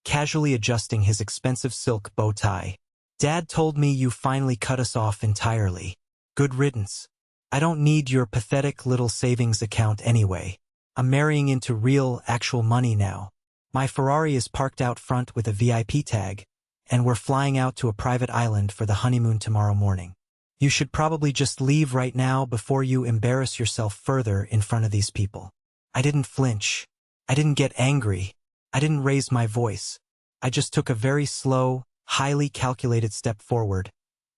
casually adjusting his expensive silk bow tie. Dad told me you finally cut us off entirely. Good riddance. I don't need your pathetic little savings account anyway. I'm marrying into real, actual money now. My Ferrari is parked out front with a VIP tag, and we're flying out to a private island for the honeymoon tomorrow morning. You should probably just leave right now before you embarrass yourself further in front of these people. I didn't flinch. I didn't get angry. I didn't raise my voice. I just took a very slow, highly calculated step forward,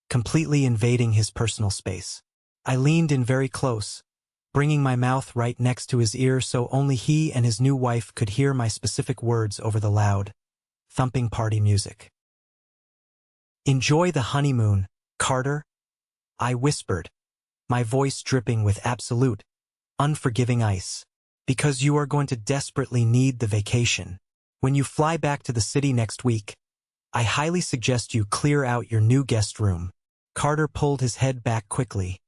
completely invading his personal space. I leaned in very close, bringing my mouth right next to his ear so only he and his new wife could hear my specific words over the loud, thumping party music. Enjoy the honeymoon, Carter, I whispered, my voice dripping with absolute, unforgiving ice. Because you are going to desperately need the vacation. When you fly back to the city next week, I highly suggest you clear out your new guest room. Carter pulled his head back quickly,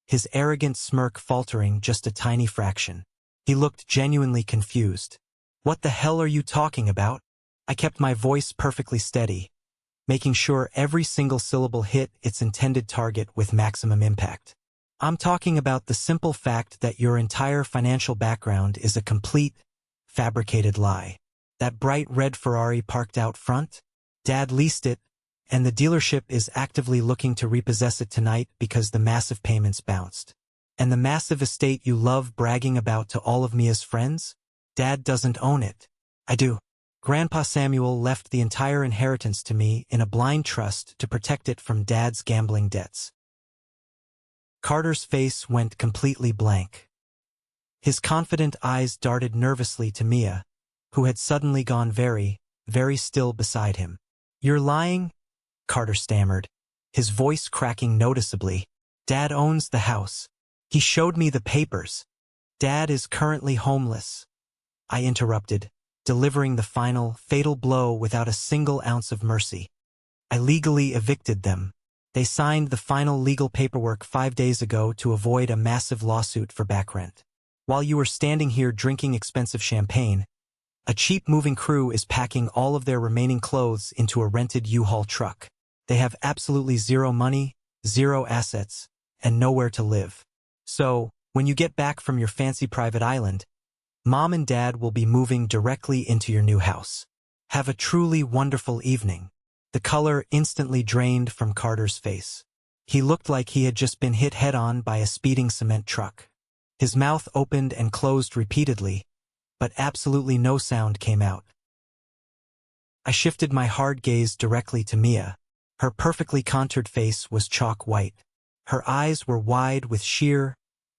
his arrogant smirk faltering just a tiny fraction. He looked genuinely confused. What the hell are you talking about? I kept my voice perfectly steady, making sure every single syllable hit its intended target with maximum impact. I'm talking about the simple fact that your entire financial background is a complete, fabricated lie. That bright red Ferrari parked out front? Dad leased it, and the dealership is actively looking to repossess it tonight because the massive payments bounced. And the massive estate you love bragging about to all of Mia's friends? Dad doesn't own it. I do. Grandpa Samuel left the entire inheritance to me in a blind trust to protect it from Dad's gambling debts. Carter's face went completely blank. His confident eyes darted nervously to Mia, who had suddenly gone very, very still beside him. "You're lying?" Carter stammered, his voice cracking noticeably. "Dad owns the house. He showed me the papers. Dad is currently homeless," I interrupted, delivering the final, fatal blow without a single ounce of mercy. "I legally evicted them. They signed the final legal paperwork 5 days ago to avoid a massive lawsuit for back rent. While you are standing here drinking expensive champagne, a cheap moving crew is packing all of their remaining clothes into a rented U-Haul truck. They have absolutely zero money, zero assets, and nowhere to live. So, when you get back from your fancy private island, Mom and Dad will be moving directly into your new house. Have a truly wonderful evening." The color instantly drained from Carter's face. He looked like he had just been hit head-on by a speeding cement truck. His mouth opened and closed repeatedly, but absolutely no sound came out. I shifted my hard gaze directly to Mia. Her perfectly contoured face was chalk white. Her eyes were wide with sheer,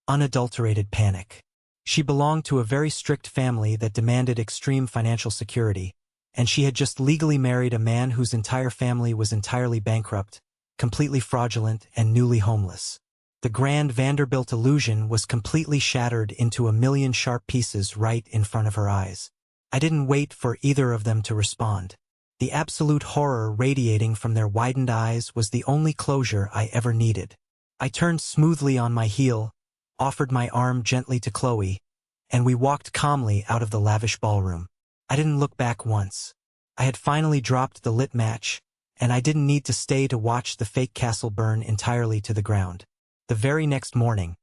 unadulterated panic. She belonged to a very strict family that demanded extreme financial security, and she had just legally married a man whose entire family was entirely bankrupt, completely fraudulent, and newly homeless. The grand Vanderbilt illusion was completely shattered into a million sharp pieces right in front of her eyes. I didn't wait for either of them to respond. The absolute horror radiating from their widened eyes was the only closure I ever needed. I turned smoothly on my heel, offered my arm gently to Chloe, and we walked calmly out of the lavish ballroom. I didn't look back once. I had finally dropped the lit match, and I didn't need to stay to watch the fake castle burn entirely to the ground. The very next morning,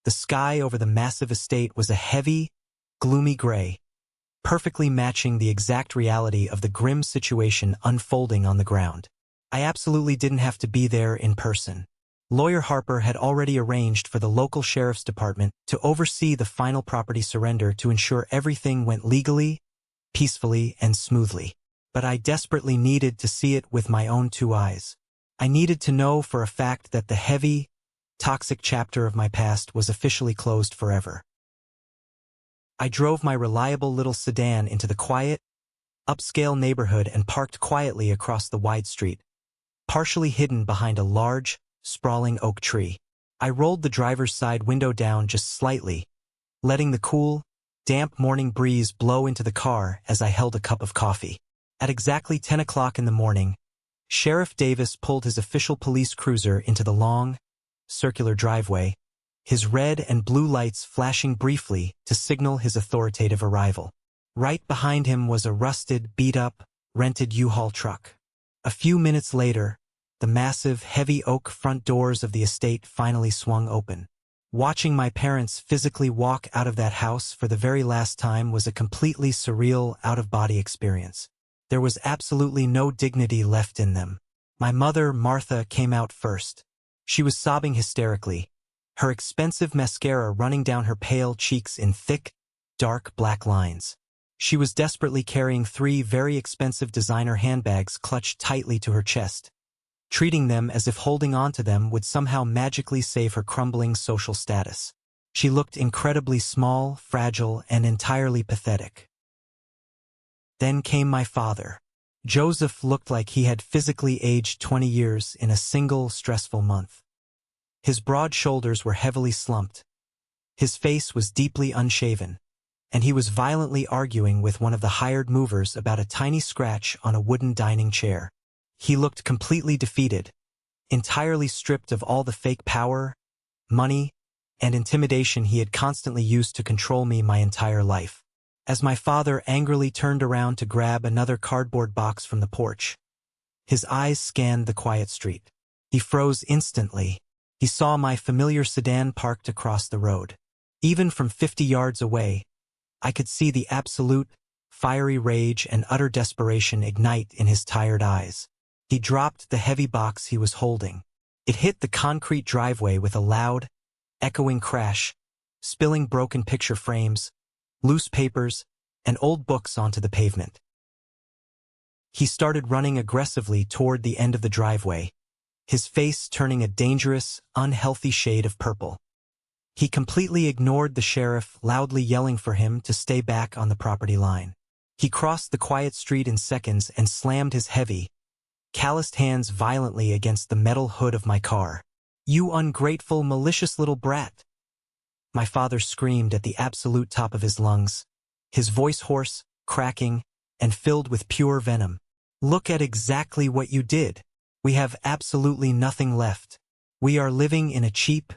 the sky over the massive estate was a heavy, gloomy gray, perfectly matching the exact reality of the grim situation unfolding on the ground. I absolutely didn't have to be there in person. Lawyer Harper had already arranged for the local sheriff's department to oversee the final property surrender to ensure everything went legally, peacefully, and smoothly. But I desperately needed to see it with my own 2 eyes. I needed to know for a fact that the heavy, toxic chapter of my past was officially closed forever. I drove my reliable little sedan into the quiet, upscale neighborhood and parked quietly across the wide street, partially hidden behind a large, sprawling oak tree. I rolled the driver's side window down just slightly, letting the cool, damp morning breeze blow into the car as I held a cup of coffee. At exactly 10 o'clock in the morning, Sheriff Davis pulled his official police cruiser into the long, circular driveway, his red and blue lights flashing briefly to signal his authoritative arrival. Right behind him was a rusted, beat-up, rented U-Haul truck. A few minutes later, the massive, heavy oak front doors of the estate finally swung open. Watching my parents physically walk out of that house for the very last time was a completely surreal, out-of-body experience. There was absolutely no dignity left in them. My mother, Martha, came out first. She was sobbing hysterically, her expensive mascara running down her pale cheeks in thick, dark black lines. She was desperately carrying 3 very expensive designer handbags clutched tightly to her chest, treating them as if holding on to them would somehow magically save her crumbling social status. She looked incredibly small, fragile, and entirely pathetic. Then came my father. Joseph looked like he had physically aged 20 years in a single stressful month. His broad shoulders were heavily slumped. His face was deeply unshaven, and he was violently arguing with one of the hired movers about a tiny scratch on a wooden dining chair. He looked completely defeated, entirely stripped of all the fake power, money, and intimidation he had constantly used to control me my entire life. As my father angrily turned around to grab another cardboard box from the porch, his eyes scanned the quiet street. He froze instantly. He saw my familiar sedan parked across the road. Even from 50 yards away, I could see the absolute, fiery rage and utter desperation ignite in his tired eyes. He dropped the heavy box he was holding. It hit the concrete driveway with a loud, echoing crash, spilling broken picture frames, loose papers, and old books onto the pavement. He started running aggressively toward the end of the driveway, his face turning a dangerous, unhealthy shade of purple. He completely ignored the sheriff loudly yelling for him to stay back on the property line. He crossed the quiet street in seconds and slammed his heavy, calloused hands violently against the metal hood of my car. "You ungrateful, malicious little brat!" My father screamed at the absolute top of his lungs, his voice hoarse, cracking, and filled with pure venom. "Look at exactly what you did. We have absolutely nothing left. We are living in a cheap,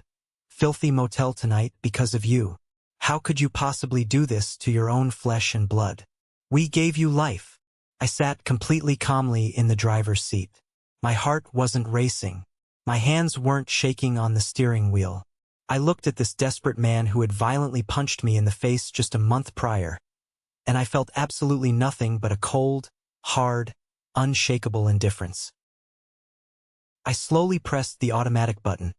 filthy motel tonight because of you. How could you possibly do this to your own flesh and blood? We gave you life." I sat completely calmly in the driver's seat. My heart wasn't racing. My hands weren't shaking on the steering wheel. I looked at this desperate man who had violently punched me in the face just a month prior, and I felt absolutely nothing but a cold, hard, unshakable indifference. I slowly pressed the automatic button,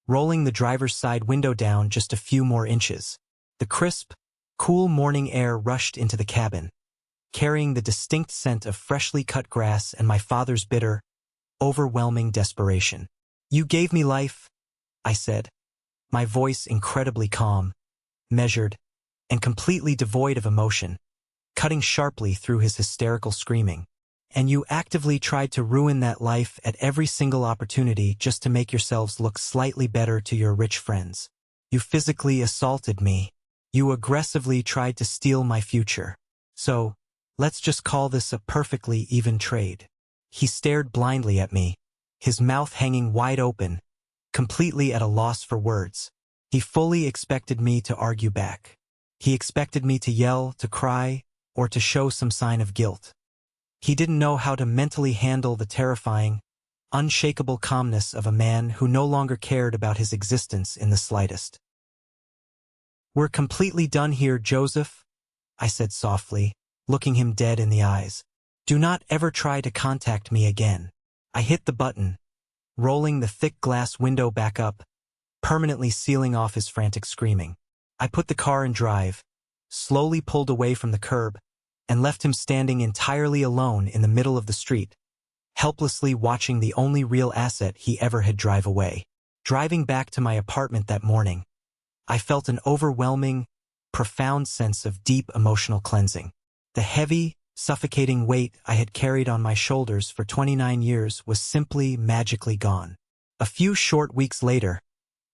rolling the driver's side window down just a few more inches. The crisp, cool morning air rushed into the cabin, carrying the distinct scent of freshly cut grass and my father's bitter, overwhelming desperation. "You gave me life," I said, my voice incredibly calm, measured, and completely devoid of emotion, cutting sharply through his hysterical screaming. "And you actively tried to ruin that life at every single opportunity just to make yourselves look slightly better to your rich friends. You physically assaulted me. You aggressively tried to steal my future. So, let's just call this a perfectly even trade." He stared blindly at me, his mouth hanging wide open, completely at a loss for words. He fully expected me to argue back. He expected me to yell, to cry, or to show some sign of guilt. He didn't know how to mentally handle the terrifying, unshakable calmness of a man who no longer cared about his existence in the slightest. "We're completely done here, Joseph," I said softly, looking him dead in the eyes. "Do not ever try to contact me again." I hit the button, rolling the thick glass window back up, permanently sealing off his frantic screaming. I put the car in drive, slowly pulled away from the curb, and left him standing entirely alone in the middle of the street, helplessly watching the only real asset he ever had drive away. Driving back to my apartment that morning, I felt an overwhelming, profound sense of deep emotional cleansing. The heavy, suffocating weight I had carried on my shoulders for 29 years was simply magically gone. A few short weeks later,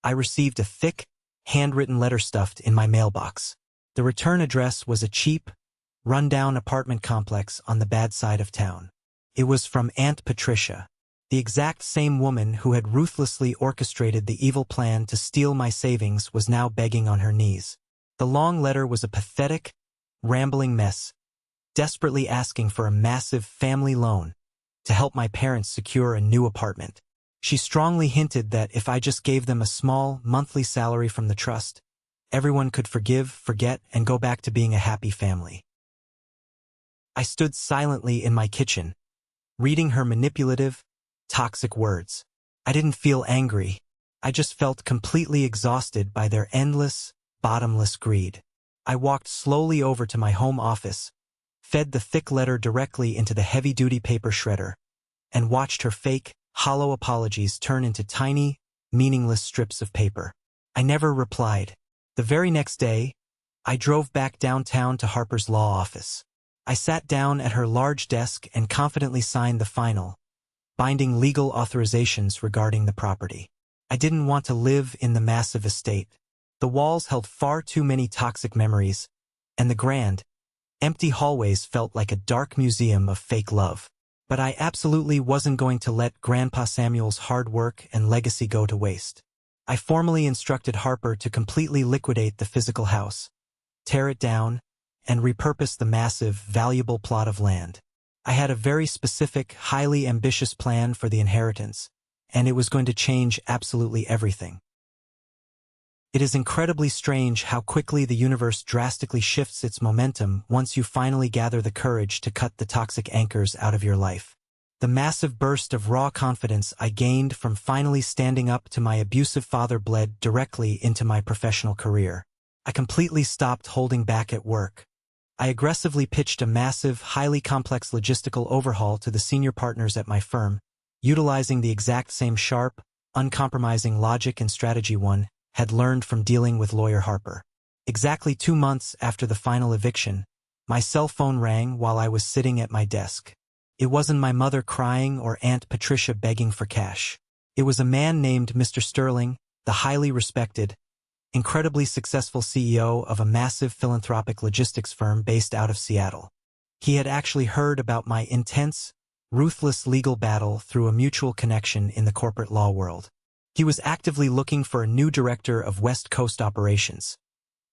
I received a thick, handwritten letter stuffed in my mailbox. The return address was a cheap, run-down apartment complex on the bad side of town. It was from Aunt Patricia, the exact same woman who had ruthlessly orchestrated the evil plan to steal my savings was now begging on her knees. The long letter was a pathetic, rambling mess, desperately asking for a massive family loan to help my parents secure a new apartment. She strongly hinted that if I just gave them a small, monthly salary from the trust, everyone could forgive, forget, and go back to being a happy family. I stood silently in my kitchen, reading her manipulative, toxic words. I didn't feel angry. I just felt completely exhausted by their endless, bottomless greed. I walked slowly over to my home office, fed the thick letter directly into the heavy-duty paper shredder, and watched her fake, hollow apologies turn into tiny, meaningless strips of paper. I never replied. The very next day, I drove back downtown to Harper's law office. I sat down at her large desk and confidently signed the final, binding legal authorizations regarding the property. I didn't want to live in the massive estate. The walls held far too many toxic memories, and the grand, empty hallways felt like a dark museum of fake love. But I absolutely wasn't going to let Grandpa Samuel's hard work and legacy go to waste. I formally instructed Harper to completely liquidate the physical house, tear it down, and repurpose the massive, valuable plot of land. I had a very specific, highly ambitious plan for the inheritance, and it was going to change absolutely everything. It is incredibly strange how quickly the universe drastically shifts its momentum once you finally gather the courage to cut the toxic anchors out of your life. The massive burst of raw confidence I gained from finally standing up to my abusive father bled directly into my professional career. I completely stopped holding back at work. I aggressively pitched a massive, highly complex logistical overhaul to the senior partners at my firm, utilizing the exact same sharp, uncompromising logic and strategy one had learned from dealing with lawyer Harper. Exactly 2 months after the final eviction, My cell phone rang while I was sitting at my desk. It wasn't my mother crying or Aunt Patricia begging for cash. It was a man named Mr. Sterling, the highly respected, incredibly successful CEO of a massive philanthropic logistics firm based out of Seattle. He had actually heard about my intense, ruthless legal battle through a mutual connection in the corporate law world. He was actively looking for a new director of West Coast operations,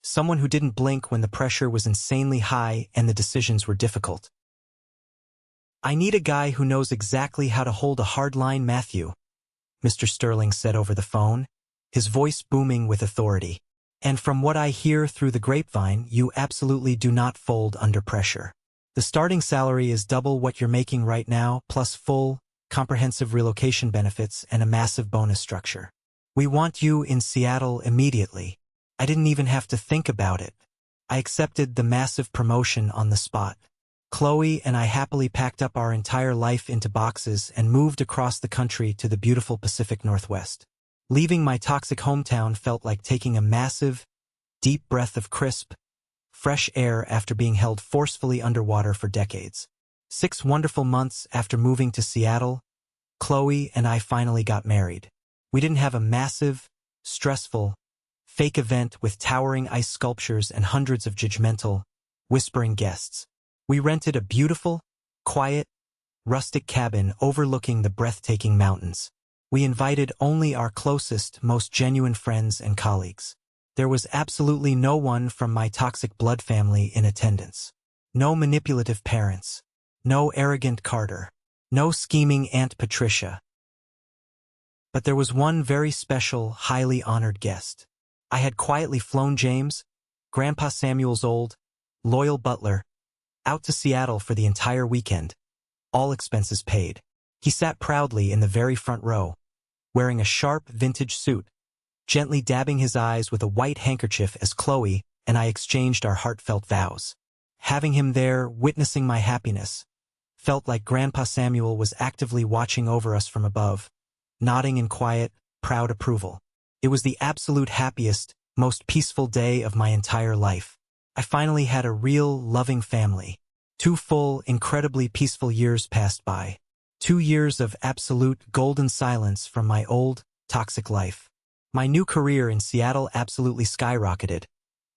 someone who didn't blink when the pressure was insanely high and the decisions were difficult. "I need a guy who knows exactly how to hold a hard line, Matthew," Mr. Sterling said over the phone, his voice booming with authority. "And from what I hear through the grapevine, you absolutely do not fold under pressure. The starting salary is double what you're making right now, plus full, comprehensive relocation benefits and a massive bonus structure. We want you in Seattle immediately." I didn't even have to think about it. I accepted the massive promotion on the spot. Chloe and I happily packed up our entire life into boxes and moved across the country to the beautiful Pacific Northwest. Leaving my toxic hometown felt like taking a massive, deep breath of crisp, fresh air after being held forcefully underwater for decades. 6 wonderful months after moving to Seattle, Chloe and I finally got married. We didn't have a massive, stressful, fake event with towering ice sculptures and hundreds of judgmental, whispering guests. We rented a beautiful, quiet, rustic cabin overlooking the breathtaking mountains. We invited only our closest, most genuine friends and colleagues. There was absolutely no one from my toxic blood family in attendance. No manipulative parents. No arrogant Carter. No scheming Aunt Patricia. But there was one very special, highly honored guest. I had quietly flown James, Grandpa Samuel's old, loyal butler, out to Seattle for the entire weekend, all expenses paid. He sat proudly in the very front row, wearing a sharp vintage suit, gently dabbing his eyes with a white handkerchief as Chloe and I exchanged our heartfelt vows. Having him there, witnessing my happiness, felt like Grandpa Samuel was actively watching over us from above, nodding in quiet, proud approval. It was the absolute happiest, most peaceful day of my entire life. I finally had a real, loving family. 2 full, incredibly peaceful years passed by. 2 years of absolute, golden silence from my old, toxic life. My new career in Seattle absolutely skyrocketed,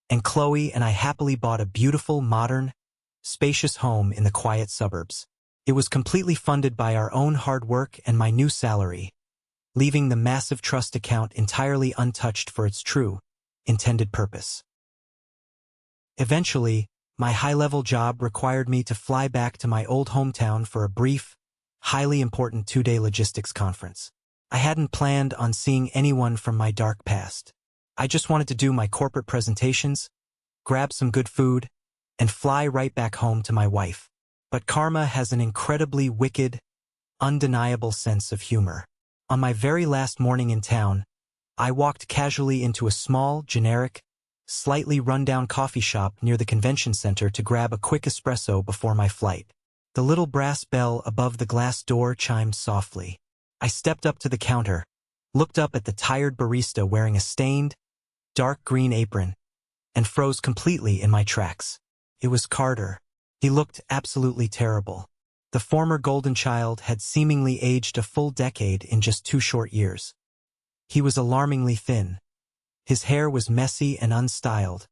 and Chloe and I happily bought a beautiful, modern, spacious home in the quiet suburbs. It was completely funded by our own hard work and my new salary, leaving the massive trust account entirely untouched for its true, intended purpose. Eventually, my high-level job required me to fly back to my old hometown for a brief, highly important 2-day logistics conference. I hadn't planned on seeing anyone from my dark past. I just wanted to do my corporate presentations, grab some good food, and fly right back home to my wife. But karma has an incredibly wicked, undeniable sense of humor. On my very last morning in town, I walked casually into a small, generic, slightly run-down coffee shop near the convention center to grab a quick espresso before my flight. The little brass bell above the glass door chimed softly. I stepped up to the counter, looked up at the tired barista wearing a stained, dark green apron, and froze completely in my tracks. It was Carter. He looked absolutely terrible. The former golden child had seemingly aged a full decade in just 2 short years. He was alarmingly thin. His hair was messy and unstyled,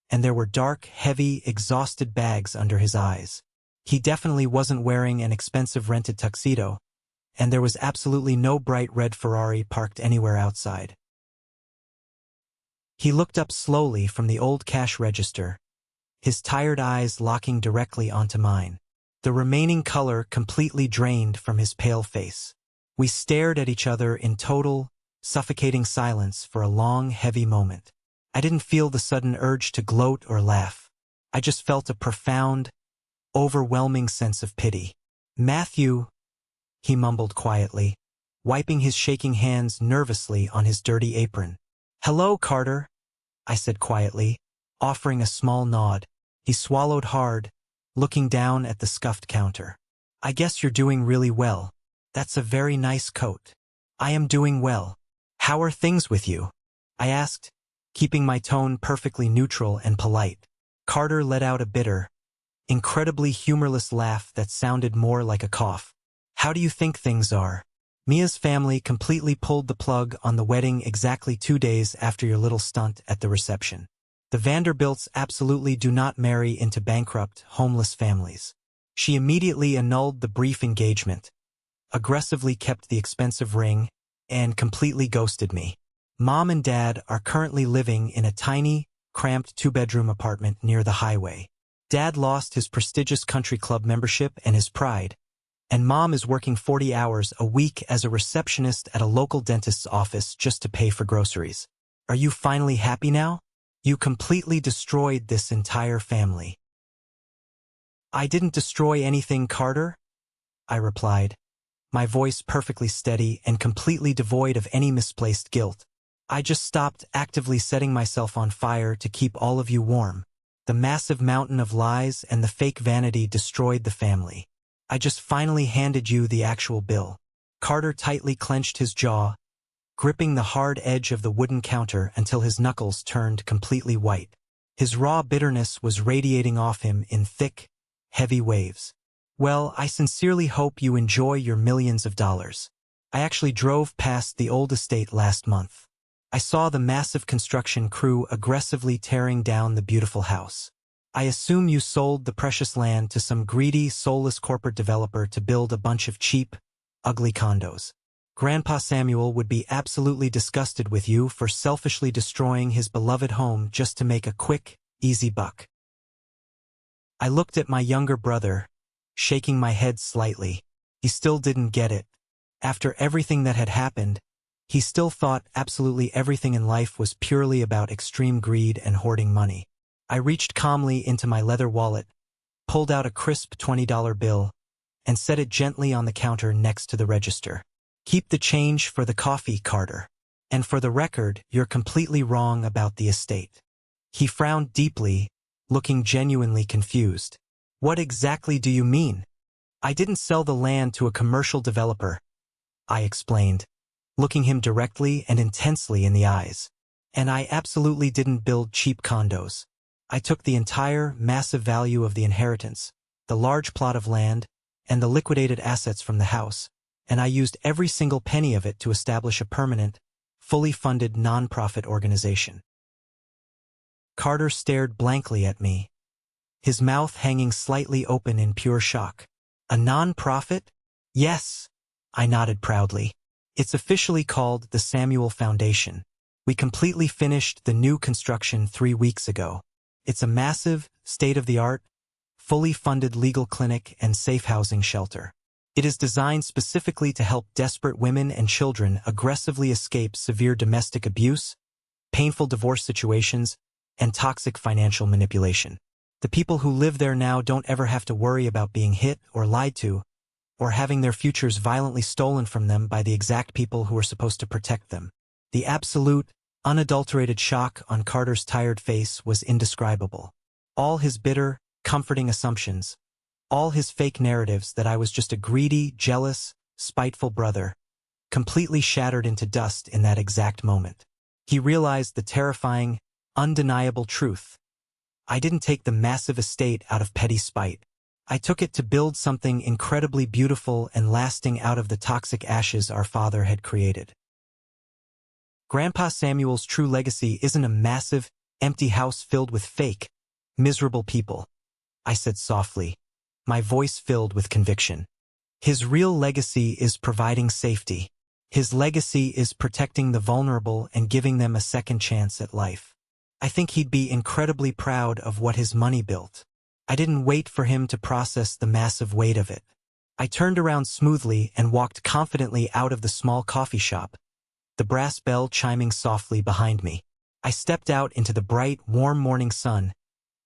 and there were dark, heavy, exhausted bags under his eyes. He definitely wasn't wearing an expensive rented tuxedo, and there was absolutely no bright red Ferrari parked anywhere outside. He looked up slowly from the old cash register, his tired eyes locking directly onto mine. The remaining color completely drained from his pale face. We stared at each other in total, suffocating silence for a long, heavy moment. I didn't feel the sudden urge to gloat or laugh. I just felt a profound, overwhelming sense of pity. "Matthew," he mumbled quietly, wiping his shaking hands nervously on his dirty apron. "Hello, Carter," I said quietly, offering a small nod. He swallowed hard, looking down at the scuffed counter. "I guess you're doing really well. That's a very nice coat." "I am doing well. How are things with you?" I asked, keeping my tone perfectly neutral and polite. Carter let out a bitter, incredibly humorless laugh that sounded more like a cough. "How do you think things are? Mia's family completely pulled the plug on the wedding exactly 2 days after your little stunt at the reception. The Vanderbilts absolutely do not marry into bankrupt, homeless families." She immediately annulled the brief engagement, aggressively kept the expensive ring, and completely ghosted me. Mom and Dad are currently living in a tiny, cramped 2-bedroom apartment near the highway. Dad lost his prestigious country club membership and his pride, and Mom is working 40 hours a week as a receptionist at a local dentist's office just to pay for groceries. Are you finally happy now? You completely destroyed this entire family. I didn't destroy anything, Carter, I replied, my voice perfectly steady and completely devoid of any misplaced guilt. I just stopped actively setting myself on fire to keep all of you warm. The massive mountain of lies and the fake vanity destroyed the family. I just finally handed you the actual bill. Carter tightly clenched his jaw, gripping the hard edge of the wooden counter until his knuckles turned completely white. His raw bitterness was radiating off him in thick, heavy waves. Well, I sincerely hope you enjoy your millions of dollars. I actually drove past the old estate last month. I saw the massive construction crew aggressively tearing down the beautiful house. I assume you sold the precious land to some greedy, soulless corporate developer to build a bunch of cheap, ugly condos. Grandpa Samuel would be absolutely disgusted with you for selfishly destroying his beloved home just to make a quick, easy buck. I looked at my younger brother, shaking my head slightly. He still didn't get it. After everything that had happened, he still thought absolutely everything in life was purely about extreme greed and hoarding money. I reached calmly into my leather wallet, pulled out a crisp $20 bill, and set it gently on the counter next to the register. Keep the change for the coffee, Carter. And for the record, you're completely wrong about the estate. He frowned deeply, looking genuinely confused. What exactly do you mean? I didn't sell the land to a commercial developer, I explained, looking him directly and intensely in the eyes. And I absolutely didn't build cheap condos. I took the entire, massive value of the inheritance, the large plot of land, and the liquidated assets from the house, and I used every single penny of it to establish a permanent, fully funded non-profit organization. Carter stared blankly at me, his mouth hanging slightly open in pure shock. A non-profit? Yes, I nodded proudly. It's officially called the Samuel Foundation. We completely finished the new construction 3 weeks ago. It's a massive, state-of-the-art, fully funded legal clinic and safe housing shelter. It is designed specifically to help desperate women and children aggressively escape severe domestic abuse, painful divorce situations, and toxic financial manipulation. The people who live there now don't ever have to worry about being hit or lied to, or having their futures violently stolen from them by the exact people who are supposed to protect them. The absolute, unadulterated shock on Carter's tired face was indescribable. All his bitter, comforting assumptions, all his fake narratives that I was just a greedy, jealous, spiteful brother, completely shattered into dust in that exact moment. He realized the terrifying, undeniable truth. I didn't take the massive estate out of petty spite. I took it to build something incredibly beautiful and lasting out of the toxic ashes our father had created. Grandpa Samuel's true legacy isn't a massive, empty house filled with fake, miserable people, I said softly, my voice filled with conviction. His real legacy is providing safety. His legacy is protecting the vulnerable and giving them a second chance at life. I think he'd be incredibly proud of what his money built. I didn't wait for him to process the massive weight of it. I turned around smoothly and walked confidently out of the small coffee shop, the brass bell chiming softly behind me. I stepped out into the bright, warm morning sun,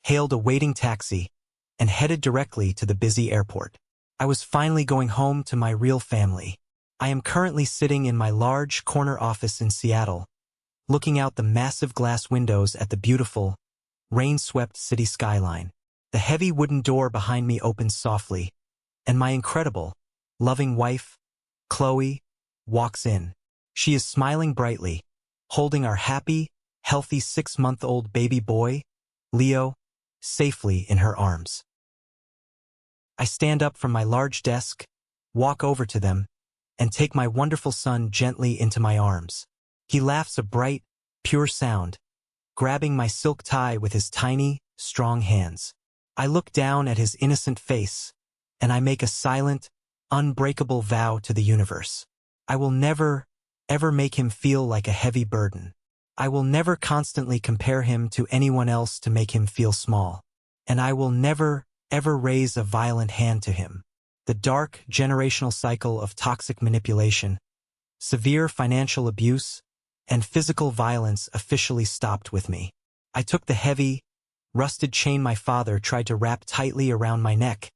hailed a waiting taxi, and headed directly to the busy airport. I was finally going home to my real family. I am currently sitting in my large corner office in Seattle, looking out the massive glass windows at the beautiful, rain-swept city skyline. The heavy wooden door behind me opens softly, and my incredible, loving wife, Chloe, walks in. She is smiling brightly, holding our happy, healthy 6-month-old baby boy, Leo, safely in her arms. I stand up from my large desk, walk over to them, and take my wonderful son gently into my arms. He laughs a bright, pure sound, grabbing my silk tie with his tiny, strong hands. I look down at his innocent face, and I make a silent, unbreakable vow to the universe. I will never, ever make him feel like a heavy burden. I will never constantly compare him to anyone else to make him feel small. And I will never, ever raise a violent hand to him. The dark, generational cycle of toxic manipulation, severe financial abuse, and physical violence officially stopped with me. I took the heavy, rusted chain my father tried to wrap tightly around my neck,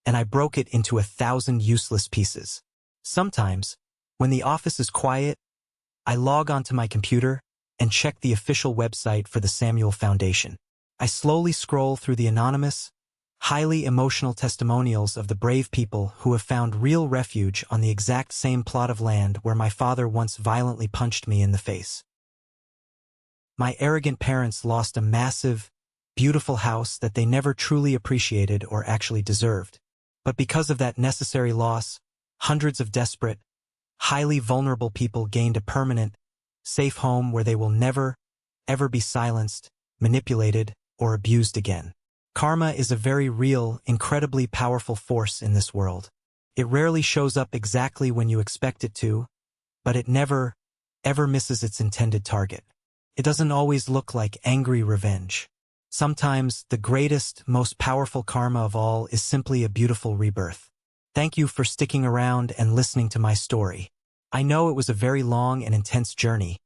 and I broke it into 1,000 useless pieces. Sometimes, when the office is quiet, I log onto my computer and check the official website for the Samuel Foundation. I slowly scroll through the anonymous, highly emotional testimonials of the brave people who have found real refuge on the exact same plot of land where my father once violently punched me in the face. My arrogant parents lost a massive, beautiful house that they never truly appreciated or actually deserved. But because of that necessary loss, hundreds of desperate, highly vulnerable people gained a permanent, safe home where they will never, ever be silenced, manipulated, or abused again. Karma is a very real, incredibly powerful force in this world. It rarely shows up exactly when you expect it to, but it never, ever misses its intended target. It doesn't always look like angry revenge. Sometimes the greatest, most powerful karma of all is simply a beautiful rebirth. Thank you for sticking around and listening to my story. I know it was a very long and intense journey,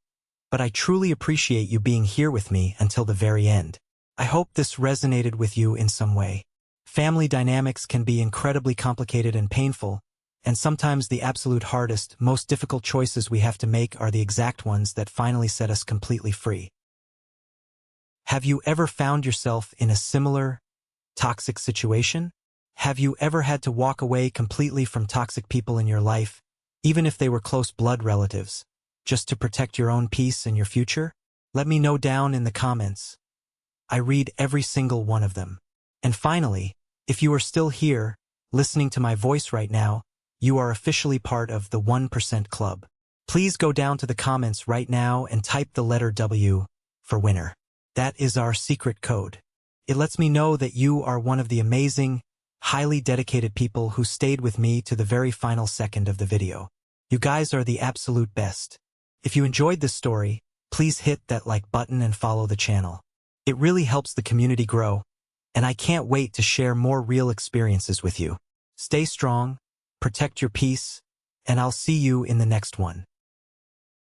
but I truly appreciate you being here with me until the very end. I hope this resonated with you in some way. Family dynamics can be incredibly complicated and painful, and sometimes the absolute hardest, most difficult choices we have to make are the exact ones that finally set us completely free. Have you ever found yourself in a similar, toxic situation? Have you ever had to walk away completely from toxic people in your life, even if they were close blood relatives, just to protect your own peace and your future? Let me know down in the comments. I read every single one of them. And finally, if you are still here, listening to my voice right now, you are officially part of the 1% Club. Please go down to the comments right now and type the letter W for winner. That is our secret code. It lets me know that you are one of the amazing, highly dedicated people who stayed with me to the very final second of the video. You guys are the absolute best. If you enjoyed this story, please hit that like button and follow the channel. It really helps the community grow, and I can't wait to share more real experiences with you. Stay strong, protect your peace, and I'll see you in the next one.